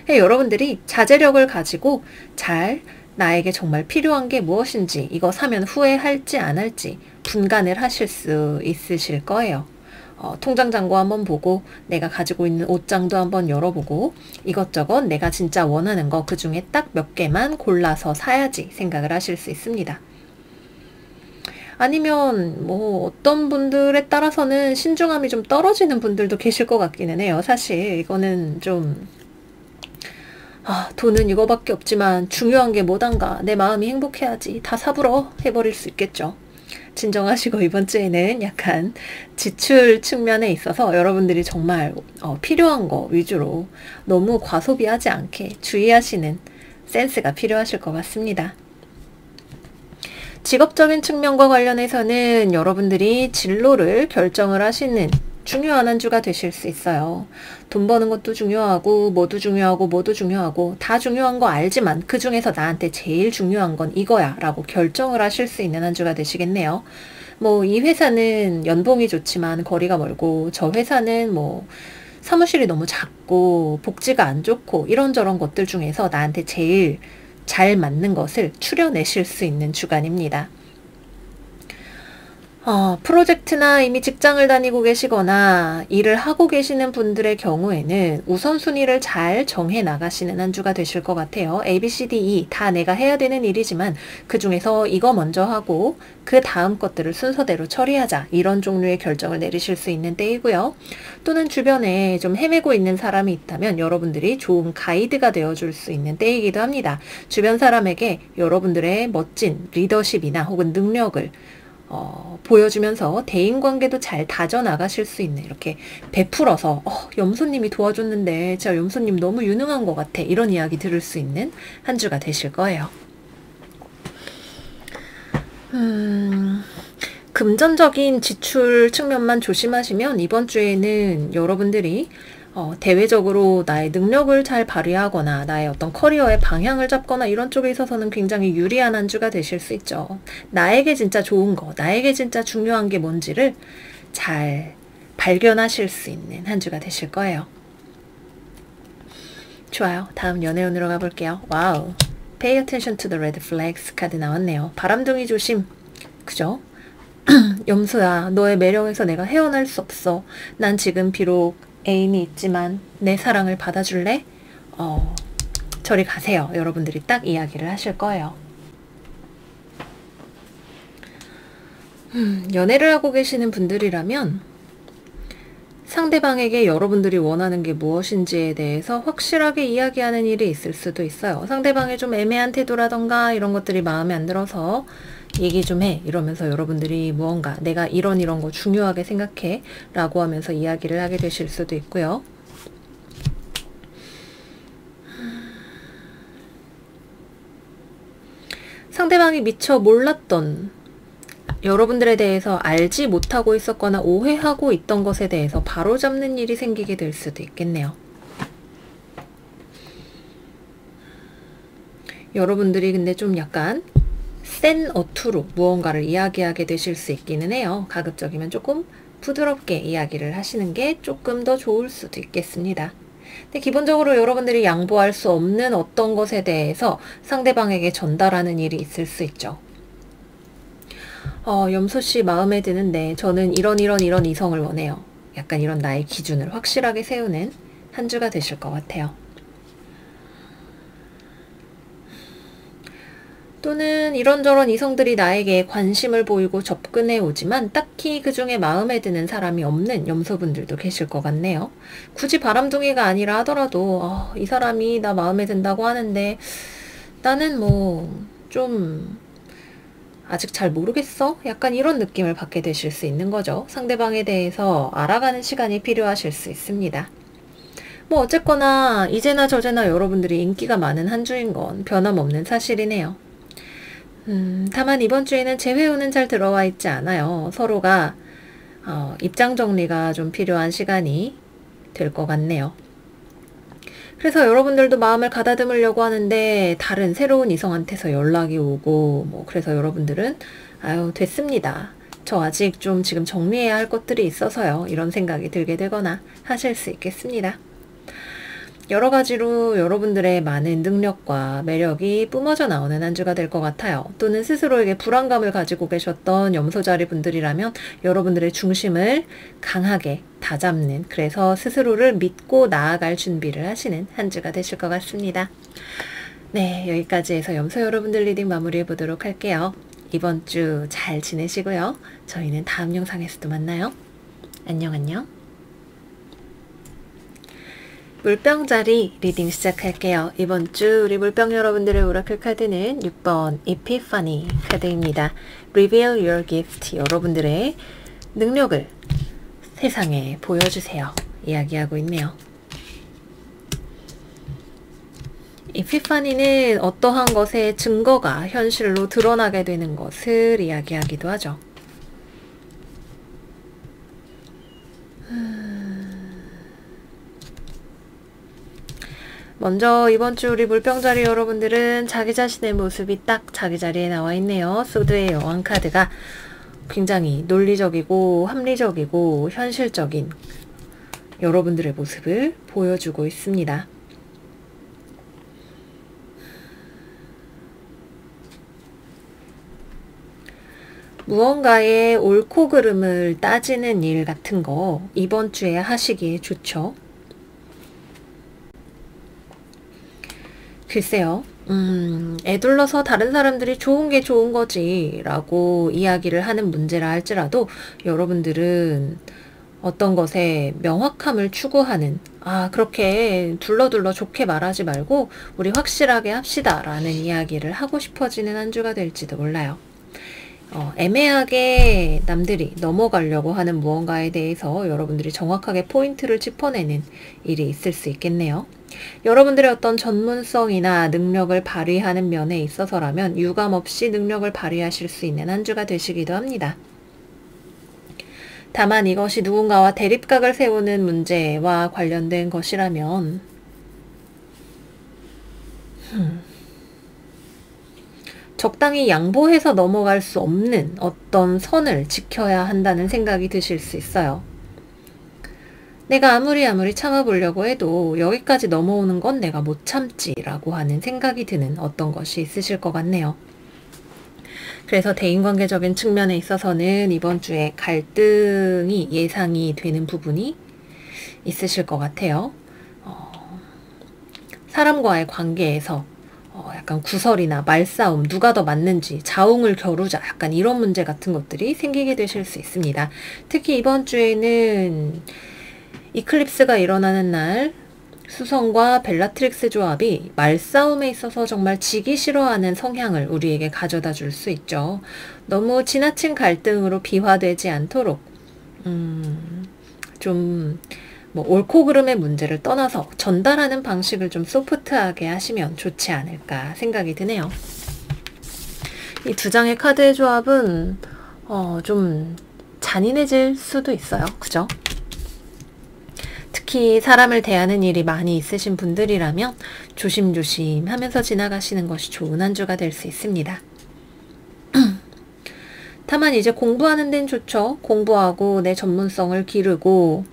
여러분들이 자제력을 가지고 잘 나에게 정말 필요한 게 무엇인지, 이거 사면 후회할지 안 할지 분간을 하실 수 있으실 거예요. 통장 잔고 한번 보고 내가 가지고 있는 옷장도 한번 열어보고 이것저것 내가 진짜 원하는 거 그 중에 딱 몇 개만 골라서 사야지 생각을 하실 수 있습니다. 아니면 뭐 어떤 분들에 따라서는 신중함이 좀 떨어지는 분들도 계실 것 같기는 해요. 사실 이거는 좀 돈은 이거밖에 없지만 중요한 게 뭐단가, 내 마음이 행복해야지, 다 사불어 해버릴 수 있겠죠. 진정하시고 이번 주에는 약간 지출 측면에 있어서 여러분들이 정말 필요한 거 위주로 너무 과소비하지 않게 주의하시는 센스가 필요하실 것 같습니다. 직업적인 측면과 관련해서는 여러분들이 진로를 결정을 하시는 중요한 한 주가 되실 수 있어요. 돈 버는 것도 중요하고 모두 중요하고 다 중요한 거 알지만 그 중에서 나한테 제일 중요한 건 이거야 라고 결정을 하실 수 있는 한 주가 되시겠네요. 뭐 이 회사는 연봉이 좋지만 거리가 멀고 저 회사는 뭐 사무실이 너무 작고 복지가 안 좋고 이런저런 것들 중에서 나한테 제일 잘 맞는 것을 추려내실 수 있는 주간입니다. 프로젝트나 이미 직장을 다니고 계시거나 일을 하고 계시는 분들의 경우에는 우선순위를 잘 정해 나가시는 한 주가 되실 것 같아요. A, B, C, D, E 다 내가 해야 되는 일이지만 그 중에서 이거 먼저 하고 그 다음 것들을 순서대로 처리하자, 이런 종류의 결정을 내리실 수 있는 때이고요. 또는 주변에 좀 헤매고 있는 사람이 있다면 여러분들이 좋은 가이드가 되어줄 수 있는 때이기도 합니다. 주변 사람에게 여러분들의 멋진 리더십이나 혹은 능력을 보여주면서 대인관계도 잘 다져나가실 수 있는, 이렇게 베풀어서 염소님이 도와줬는데 진짜 염소님 너무 유능한 것 같아, 이런 이야기 들을 수 있는 한 주가 되실 거예요. 금전적인 지출 측면만 조심하시면 이번 주에는 여러분들이 대외적으로 나의 능력을 잘 발휘하거나 나의 어떤 커리어의 방향을 잡거나 이런 쪽에 있어서는 굉장히 유리한 한 주가 되실 수 있죠. 나에게 진짜 좋은 거, 나에게 진짜 중요한 게 뭔지를 잘 발견하실 수 있는 한 주가 되실 거예요. 좋아요. 다음 연애운으로 가볼게요. 와우. Pay attention to the red flags 카드 나왔네요. 바람둥이 조심. 그죠? 염소야, 너의 매력에서 내가 헤어날 수 없어. 난 지금 비록 애인이 있지만 내 사랑을 받아줄래? 저리 가세요. 여러분들이 딱 이야기를 하실 거예요. 연애를 하고 계시는 분들이라면 상대방에게 여러분들이 원하는 게 무엇인지에 대해서 확실하게 이야기하는 일이 있을 수도 있어요. 상대방의 좀 애매한 태도라던가 이런 것들이 마음에 안 들어서 얘기 좀 해 이러면서 여러분들이 무언가 내가 이런 거 중요하게 생각해 라고 하면서 이야기를 하게 되실 수도 있고요. 상대방이 미처 몰랐던 여러분들에 대해서 알지 못하고 있었거나 오해하고 있던 것에 대해서 바로잡는 일이 생기게 될 수도 있겠네요. 여러분들이 근데 좀 약간 센 어투로 무언가를 이야기하게 되실 수 있기는 해요. 가급적이면 조금 부드럽게 이야기를 하시는 게 조금 더 좋을 수도 있겠습니다. 근데 기본적으로 여러분들이 양보할 수 없는 어떤 것에 대해서 상대방에게 전달하는 일이 있을 수 있죠. 염소씨 마음에 드는데 저는 이런 이성을 원해요. 약간 이런 나의 기준을 확실하게 세우는 한 주가 되실 것 같아요. 또는 이런저런 이성들이 나에게 관심을 보이고 접근해 오지만 딱히 그 중에 마음에 드는 사람이 없는 염소분들도 계실 것 같네요. 굳이 바람둥이가 아니라 하더라도 이 사람이 나 마음에 든다고 하는데 나는 좀 아직 잘 모르겠어? 약간 이런 느낌을 받게 되실 수 있는 거죠. 상대방에 대해서 알아가는 시간이 필요하실 수 있습니다. 어쨌거나 이제나 저제나 여러분들이 인기가 많은 한 주인 건 변함없는 사실이네요. 다만 이번 주에는 재회운은 잘 들어와 있지 않아요. 서로가 입장 정리가 좀 필요한 시간이 될 것 같네요. 그래서 여러분들도 마음을 가다듬으려고 하는데 다른 새로운 이성한테서 연락이 오고 그래서 여러분들은 아유 됐습니다. 저 아직 좀 지금 정리해야 할 것들이 있어서요. 이런 생각이 들게 되거나 하실 수 있겠습니다. 여러 가지로 여러분들의 많은 능력과 매력이 뿜어져 나오는 한 주가 될 것 같아요. 또는 스스로에게 불안감을 가지고 계셨던 염소자리 분들이라면 여러분들의 중심을 강하게 다잡는, 그래서 스스로를 믿고 나아갈 준비를 하시는 한 주가 되실 것 같습니다. 네, 여기까지 해서 염소 여러분들 리딩 마무리해 보도록 할게요. 이번 주 잘 지내시고요. 저희는 다음 영상에서도 만나요. 안녕. 물병자리 리딩 시작할게요. 이번 주 우리 물병 여러분들의 오라클 카드는 6번 Epiphany 카드입니다. Reveal your gift. 여러분들의 능력을 세상에 보여주세요. 이야기하고 있네요. Epiphany는 어떠한 것의 증거가 현실로 드러나게 되는 것을 이야기하기도 하죠. 먼저 이번 주 우리 물병자리 여러분들은 자기 자신의 모습이 딱 자기 자리에 나와 있네요. 소드의 여왕 카드가 굉장히 논리적이고 합리적이고 현실적인 여러분들의 모습을 보여주고 있습니다. 무언가의 옳고 그름을 따지는 일 같은 거 이번 주에 하시기에 좋죠. 글쎄요. 애둘러서 다른 사람들이 좋은 게 좋은 거지 라고 이야기를 하는 문제라 할지라도 여러분들은 어떤 것에 명확함을 추구하는, 그렇게 둘러둘러 좋게 말하지 말고 우리 확실하게 합시다 라는 이야기를 하고 싶어지는 한 주가 될지도 몰라요. 애매하게 남들이 넘어가려고 하는 무언가에 대해서 여러분들이 정확하게 포인트를 짚어내는 일이 있을 수 있겠네요. 여러분들의 어떤 전문성이나 능력을 발휘하는 면에 있어서라면 유감없이 능력을 발휘하실 수 있는 한 주가 되시기도 합니다. 다만 이것이 누군가와 대립각을 세우는 문제와 관련된 것이라면 적당히 양보해서 넘어갈 수 없는 어떤 선을 지켜야 한다는 생각이 드실 수 있어요. 내가 아무리 참아보려고 해도 여기까지 넘어오는 건 내가 못 참지 라고 하는 생각이 드는 어떤 것이 있으실 것 같네요. 그래서 대인관계적인 측면에 있어서는 이번 주에 갈등이 예상이 되는 부분이 있으실 것 같아요. 사람과의 관계에서 약간 구설이나 말싸움, 누가 더 맞는지, 자웅을 겨루자, 약간 이런 문제 같은 것들이 생기게 되실 수 있습니다. 특히 이번 주에는 이클립스가 일어나는 날 수성과 벨라트릭스 조합이 말싸움에 있어서 정말 지기 싫어하는 성향을 우리에게 가져다 줄 수 있죠. 너무 지나친 갈등으로 비화되지 않도록 좀 옳고 그름의 문제를 떠나서 전달하는 방식을 좀 소프트하게 하시면 좋지 않을까 생각이 드네요. 이 두 장의 카드의 조합은 좀 잔인해질 수도 있어요. 그죠? 특히 사람을 대하는 일이 많이 있으신 분들이라면 조심조심 하면서 지나가시는 것이 좋은 한 주가 될 수 있습니다. 다만 이제 공부하는 데는 좋죠. 공부하고 내 전문성을 기르고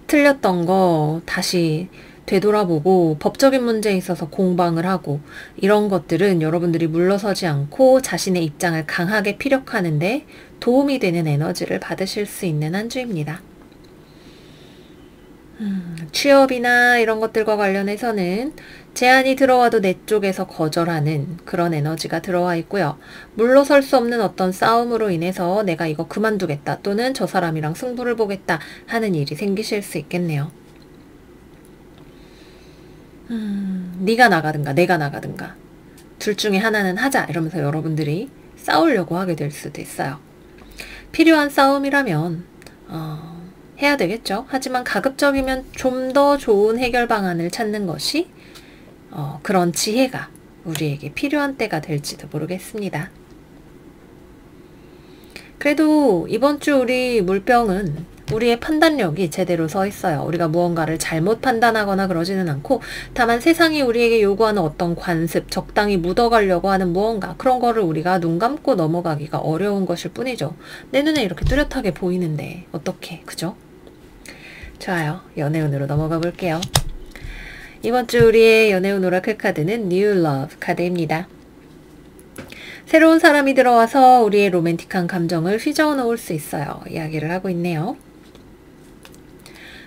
틀렸던 거 다시 되돌아보고 법적인 문제에 있어서 공방을 하고 이런 것들은 여러분들이 물러서지 않고 자신의 입장을 강하게 피력하는데 도움이 되는 에너지를 받으실 수 있는 한 주입니다. 취업이나 이런 것들과 관련해서는 제안이 들어와도 내 쪽에서 거절하는 그런 에너지가 들어와 있고요. 물러설 수 없는 어떤 싸움으로 인해서 내가 이거 그만두겠다 또는 저 사람이랑 승부를 보겠다 하는 일이 생기실 수 있겠네요. 네가 나가든가 내가 나가든가 둘 중에 하나는 하자 이러면서 여러분들이 싸우려고 하게 될 수도 있어요. 필요한 싸움이라면 해야 되겠죠. 하지만 가급적이면 좀 더 좋은 해결 방안을 찾는 것이 그런 지혜가 우리에게 필요한 때가 될지도 모르겠습니다. 그래도 이번 주 우리 물병은 우리의 판단력이 제대로 서 있어요. 우리가 무언가를 잘못 판단하거나 그러지는 않고 다만 세상이 우리에게 요구하는 어떤 관습, 적당히 묻어가려고 하는 무언가 그런 거를 우리가 눈 감고 넘어가기가 어려운 것일 뿐이죠. 내 눈에 이렇게 뚜렷하게 보이는데 어떻게 그죠? 좋아요. 연애운으로 넘어가 볼게요. 이번 주 우리의 연애운 오라클 카드는 New Love 카드입니다. 새로운 사람이 들어와서 우리의 로맨틱한 감정을 휘저어 놓을 수 있어요. 이야기를 하고 있네요.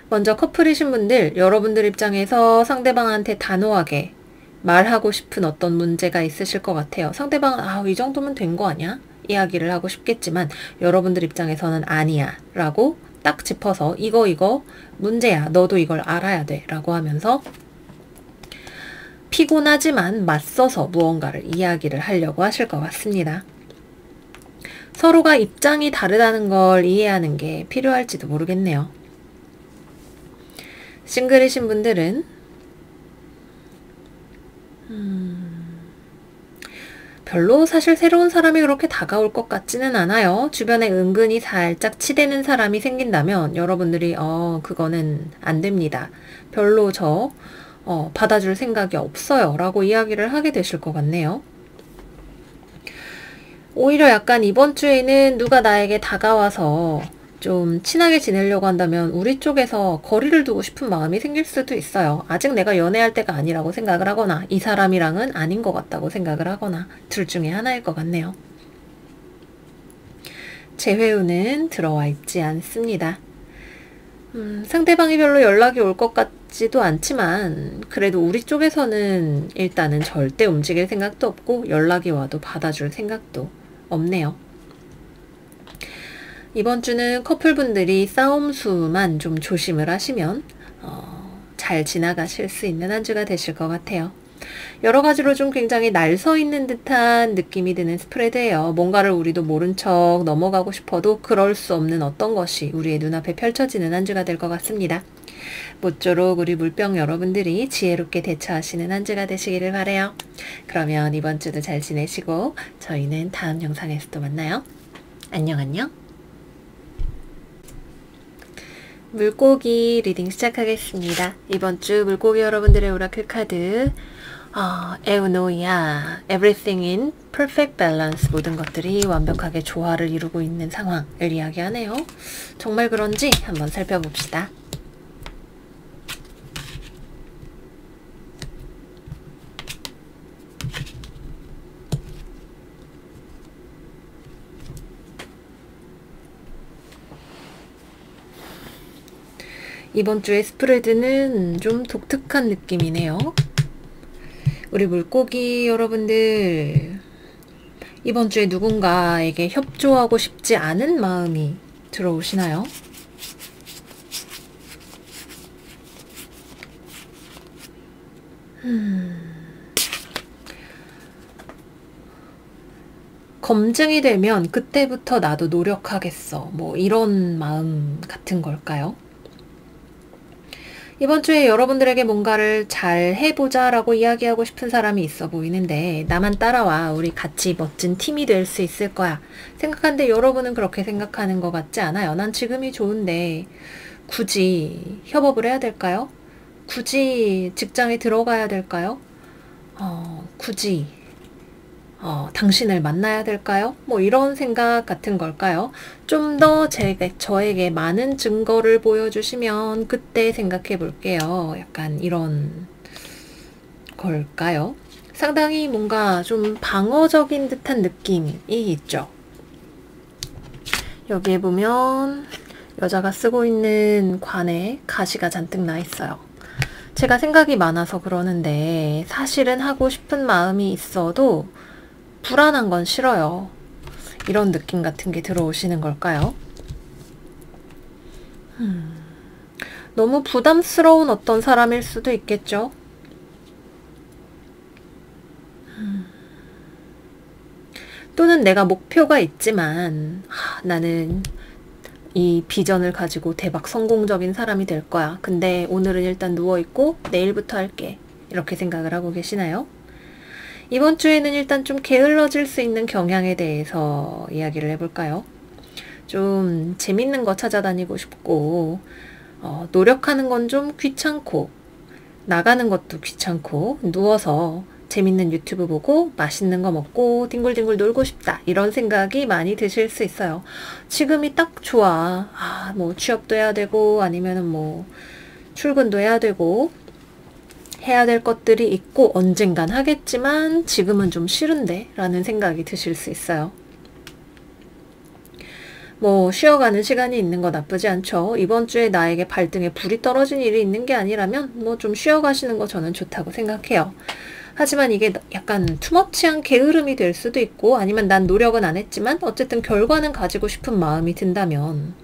먼저 커플이신 분들, 여러분들 입장에서 상대방한테 단호하게 말하고 싶은 어떤 문제가 있으실 것 같아요. 상대방은 이 정도면 된 거 아니야? 이야기를 하고 싶겠지만 여러분들 입장에서는 아니야 라고 딱 짚어서 이거 문제야. 너도 이걸 알아야 돼 라고 하면서 피곤하지만 맞서서 무언가를 이야기를 하려고 하실 것 같습니다. 서로가 입장이 다르다는 걸 이해하는 게 필요할지도 모르겠네요. 싱글이신 분들은 별로 사실 새로운 사람이 그렇게 다가올 것 같지는 않아요. 주변에 은근히 살짝 치대는 사람이 생긴다면 여러분들이 그거는 안 됩니다. 별로 받아줄 생각이 없어요 라고 이야기를 하게 되실 것 같네요. 오히려 약간 이번 주에는 누가 나에게 다가와서 좀 친하게 지내려고 한다면 우리 쪽에서 거리를 두고 싶은 마음이 생길 수도 있어요. 아직 내가 연애할 때가 아니라고 생각을 하거나 이 사람이랑은 아닌 것 같다고 생각을 하거나 둘 중에 하나일 것 같네요. 재회운은 들어와 있지 않습니다. 상대방이 별로 연락이 올 것 같지도 않지만 그래도 우리 쪽에서는 일단은 절대 움직일 생각도 없고 연락이 와도 받아줄 생각도 없네요. 이번 주는 커플분들이 싸움수만 좀 조심을 하시면 잘 지나가실 수 있는 한 주가 되실 것 같아요. 여러 가지로 좀 굉장히 날 서 있는 듯한 느낌이 드는 스프레드예요. 뭔가를 우리도 모른 척 넘어가고 싶어도 그럴 수 없는 어떤 것이 우리의 눈앞에 펼쳐지는 한 주가 될 것 같습니다. 모쪼록 우리 물병 여러분들이 지혜롭게 대처하시는 한 주가 되시기를 바라요. 그러면 이번 주도 잘 지내시고 저희는 다음 영상에서 또 만나요. 안녕. 물고기 리딩 시작하겠습니다. 이번 주 물고기 여러분들의 오라클 카드 에우노이아 Everything in Perfect Balance 모든 것들이 완벽하게 조화를 이루고 있는 상황을 이야기하네요. 정말 그런지 한번 살펴봅시다. 이번 주의 스프레드는 좀 독특한 느낌이네요. 우리 물고기 여러분들, 이번 주에 누군가에게 협조하고 싶지 않은 마음이 들어오시나요? 검증이 되면 그때부터 나도 노력하겠어. 뭐 이런 마음 같은 걸까요? 이번 주에 여러분들에게 뭔가를 잘 해보자 라고 이야기하고 싶은 사람이 있어 보이는데, 나만 따라와. 우리 같이 멋진 팀이 될 수 있을 거야. 생각하는데 여러분은 그렇게 생각하는 것 같지 않아요. 난 지금이 좋은데 굳이 협업을 해야 될까요? 굳이 직장에 들어가야 될까요? 굳이 당신을 만나야 될까요? 뭐 이런 생각 같은 걸까요? 좀 더 저에게 많은 증거를 보여주시면 그때 생각해 볼게요. 약간 이런 걸까요? 상당히 뭔가 좀 방어적인 듯한 느낌이 있죠. 여기에 보면 여자가 쓰고 있는 관에 가시가 잔뜩 나 있어요. 제가 생각이 많아서 그러는데 사실은 하고 싶은 마음이 있어도 불안한 건 싫어요. 이런 느낌 같은 게 들어오시는 걸까요? 너무 부담스러운 어떤 사람일 수도 있겠죠? 또는 내가 목표가 있지만 나는 이 비전을 가지고 대박 성공적인 사람이 될 거야. 근데 오늘은 일단 누워있고 내일부터 할게. 이렇게 생각을 하고 계시나요? 이번 주에는 일단 좀 게을러질 수 있는 경향에 대해서 이야기를 해볼까요? 좀 재밌는 거 찾아다니고 싶고, 노력하는 건 좀 귀찮고, 나가는 것도 귀찮고, 누워서 재밌는 유튜브 보고 맛있는 거 먹고 뒹굴뒹굴 놀고 싶다. 이런 생각이 많이 드실 수 있어요. 지금이 딱 좋아. 뭐 취업도 해야 되고 아니면은 뭐 출근도 해야 되고 해야 될 것들이 있고 언젠간 하겠지만 지금은 좀 싫은데 라는 생각이 드실 수 있어요. 뭐 쉬어가는 시간이 있는 거 나쁘지 않죠. 이번 주에 나에게 발등에 불이 떨어진 일이 있는 게 아니라면 뭐 좀 쉬어가시는 거 저는 좋다고 생각해요. 하지만 이게 약간 투머치한 게으름이 될 수도 있고 아니면 난 노력은 안 했지만 어쨌든 결과는 가지고 싶은 마음이 든다면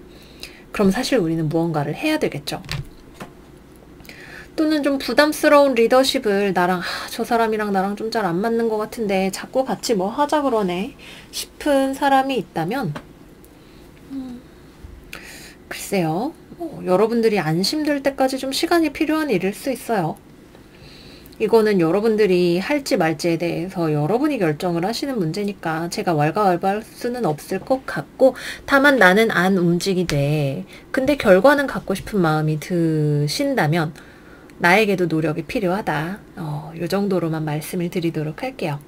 그럼 사실 우리는 무언가를 해야 되겠죠. 또는 좀 부담스러운 리더십을 저 사람이랑 나랑 좀 잘 안 맞는 것 같은데 자꾸 같이 뭐 하자 그러네 싶은 사람이 있다면 글쎄요. 여러분들이 안심될 때까지 좀 시간이 필요한 일일 수 있어요. 이거는 여러분들이 할지 말지에 대해서 여러분이 결정을 하시는 문제니까 제가 왈가왈부할 수는 없을 것 같고, 다만 나는 안 움직이되 근데 결과는 갖고 싶은 마음이 드신다면 나에게도 노력이 필요하다. 요 정도로만 말씀을 드리도록 할게요.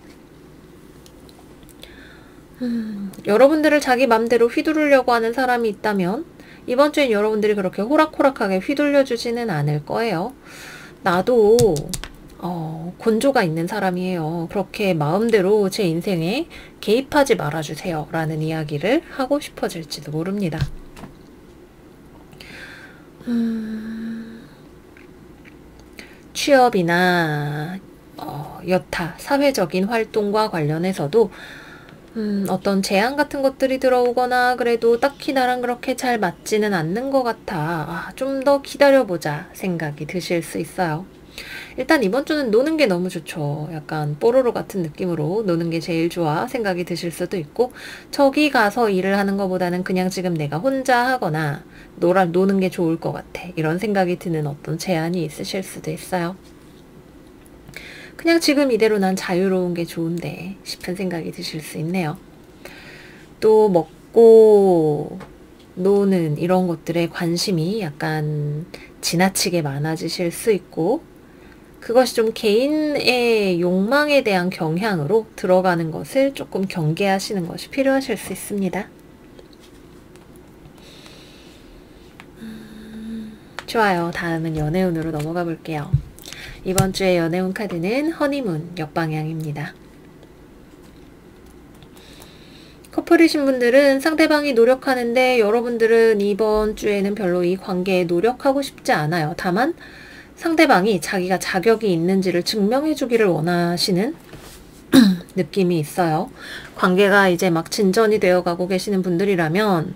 여러분들을 자기 맘대로 휘두르려고 하는 사람이 있다면 이번 주엔 여러분들이 그렇게 호락호락하게 휘둘려주지는 않을 거예요. 나도 곤조가 있는 사람이에요. 그렇게 마음대로 제 인생에 개입하지 말아주세요. 라는 이야기를 하고 싶어질지도 모릅니다. 취업이나 여타 사회적인 활동과 관련해서도 어떤 제안 같은 것들이 들어오거나 그래도 딱히 나랑 그렇게 잘 맞지는 않는 것 같아. 좀 더 기다려보자 생각이 드실 수 있어요. 일단 이번 주는 노는 게 너무 좋죠. 약간 뽀로로 같은 느낌으로 노는 게 제일 좋아 생각이 드실 수도 있고, 저기 가서 일을 하는 것보다는 그냥 지금 내가 혼자 하거나 노는 게 좋을 것 같아. 이런 생각이 드는 어떤 제안이 있으실 수도 있어요. 그냥 지금 이대로 난 자유로운 게 좋은데 싶은 생각이 드실 수 있네요. 또 먹고 노는 이런 것들에 관심이 약간 지나치게 많아지실 수 있고, 그것이 좀 개인의 욕망에 대한 경향으로 들어가는 것을 조금 경계하시는 것이 필요하실 수 있습니다. 좋아요. 다음은 연애운으로 넘어가 볼게요. 이번 주의 연애운 카드는 허니문 역방향입니다. 커플이신 분들은 상대방이 노력하는데 여러분들은 이번 주에는 별로 이 관계에 노력하고 싶지 않아요. 다만 상대방이 자기가 자격이 있는지를 증명해 주기를 원하시는 느낌이 있어요. 관계가 이제 막 진전이 되어 가고 계시는 분들이라면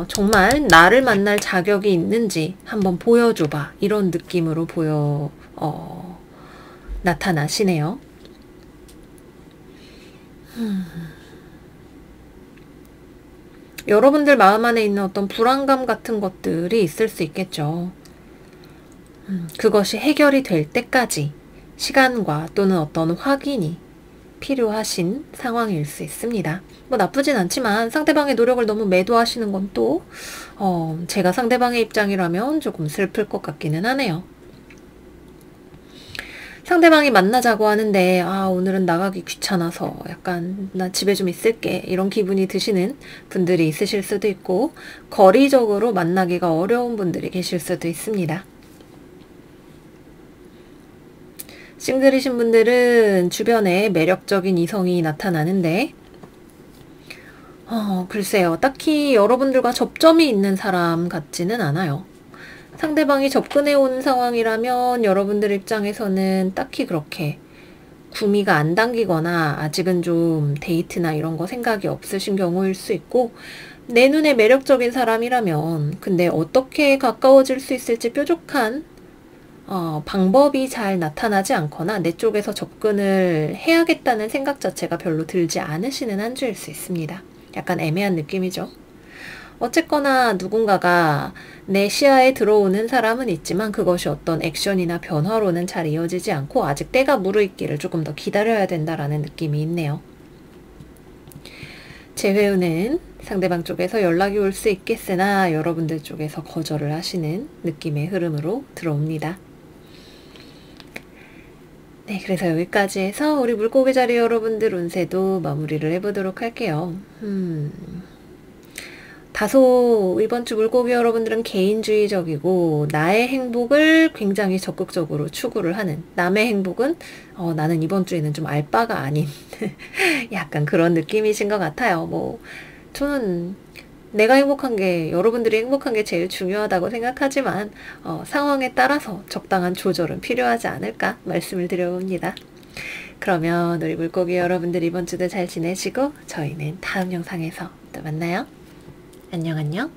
정말 나를 만날 자격이 있는지 한번 보여줘봐, 이런 느낌으로 나타나시네요. 여러분들 마음 안에 있는 어떤 불안감 같은 것들이 있을 수 있겠죠. 그것이 해결이 될 때까지 시간과 또는 어떤 확인이 필요하신 상황일 수 있습니다. 뭐 나쁘진 않지만 상대방의 노력을 너무 매도하시는 건 또 제가 상대방의 입장이라면 조금 슬플 것 같기는 하네요. 상대방이 만나자고 하는데 오늘은 나가기 귀찮아서 약간 나 집에 좀 있을게, 이런 기분이 드시는 분들이 있으실 수도 있고, 거리적으로 만나기가 어려운 분들이 계실 수도 있습니다. 싱글이신 분들은 주변에 매력적인 이성이 나타나는데 글쎄요, 딱히 여러분들과 접점이 있는 사람 같지는 않아요. 상대방이 접근해 온 상황이라면 여러분들 입장에서는 딱히 그렇게 구미가 안 당기거나 아직은 좀 데이트나 이런 거 생각이 없으신 경우일 수 있고, 내 눈에 매력적인 사람이라면 근데 어떻게 가까워질 수 있을지 뾰족한 방법이 잘 나타나지 않거나 내 쪽에서 접근을 해야겠다는 생각 자체가 별로 들지 않으시는 한 주일 수 있습니다. 약간 애매한 느낌이죠. 어쨌거나 누군가가 내 시야에 들어오는 사람은 있지만 그것이 어떤 액션이나 변화로는 잘 이어지지 않고 아직 때가 무르익기를 조금 더 기다려야 된다라는 느낌이 있네요. 재회우는 상대방 쪽에서 연락이 올 수 있겠으나 여러분들 쪽에서 거절을 하시는 느낌의 흐름으로 들어옵니다. 네, 그래서 여기까지 해서 우리 물고기 자리 여러분들 운세도 마무리를 해보도록 할게요. 다소 이번 주 물고기 여러분들은 개인주의적이고 나의 행복을 굉장히 적극적으로 추구를 하는, 남의 행복은 나는 이번 주에는 좀 알 바가 아닌 약간 그런 느낌이신 것 같아요. 뭐 저는 내가 행복한 게, 여러분들이 행복한 게 제일 중요하다고 생각하지만 상황에 따라서 적당한 조절은 필요하지 않을까 말씀을 드려봅니다. 그러면 우리 물고기 여러분들 이번 주도 잘 지내시고 저희는 다음 영상에서 또 만나요. 안녕 안녕.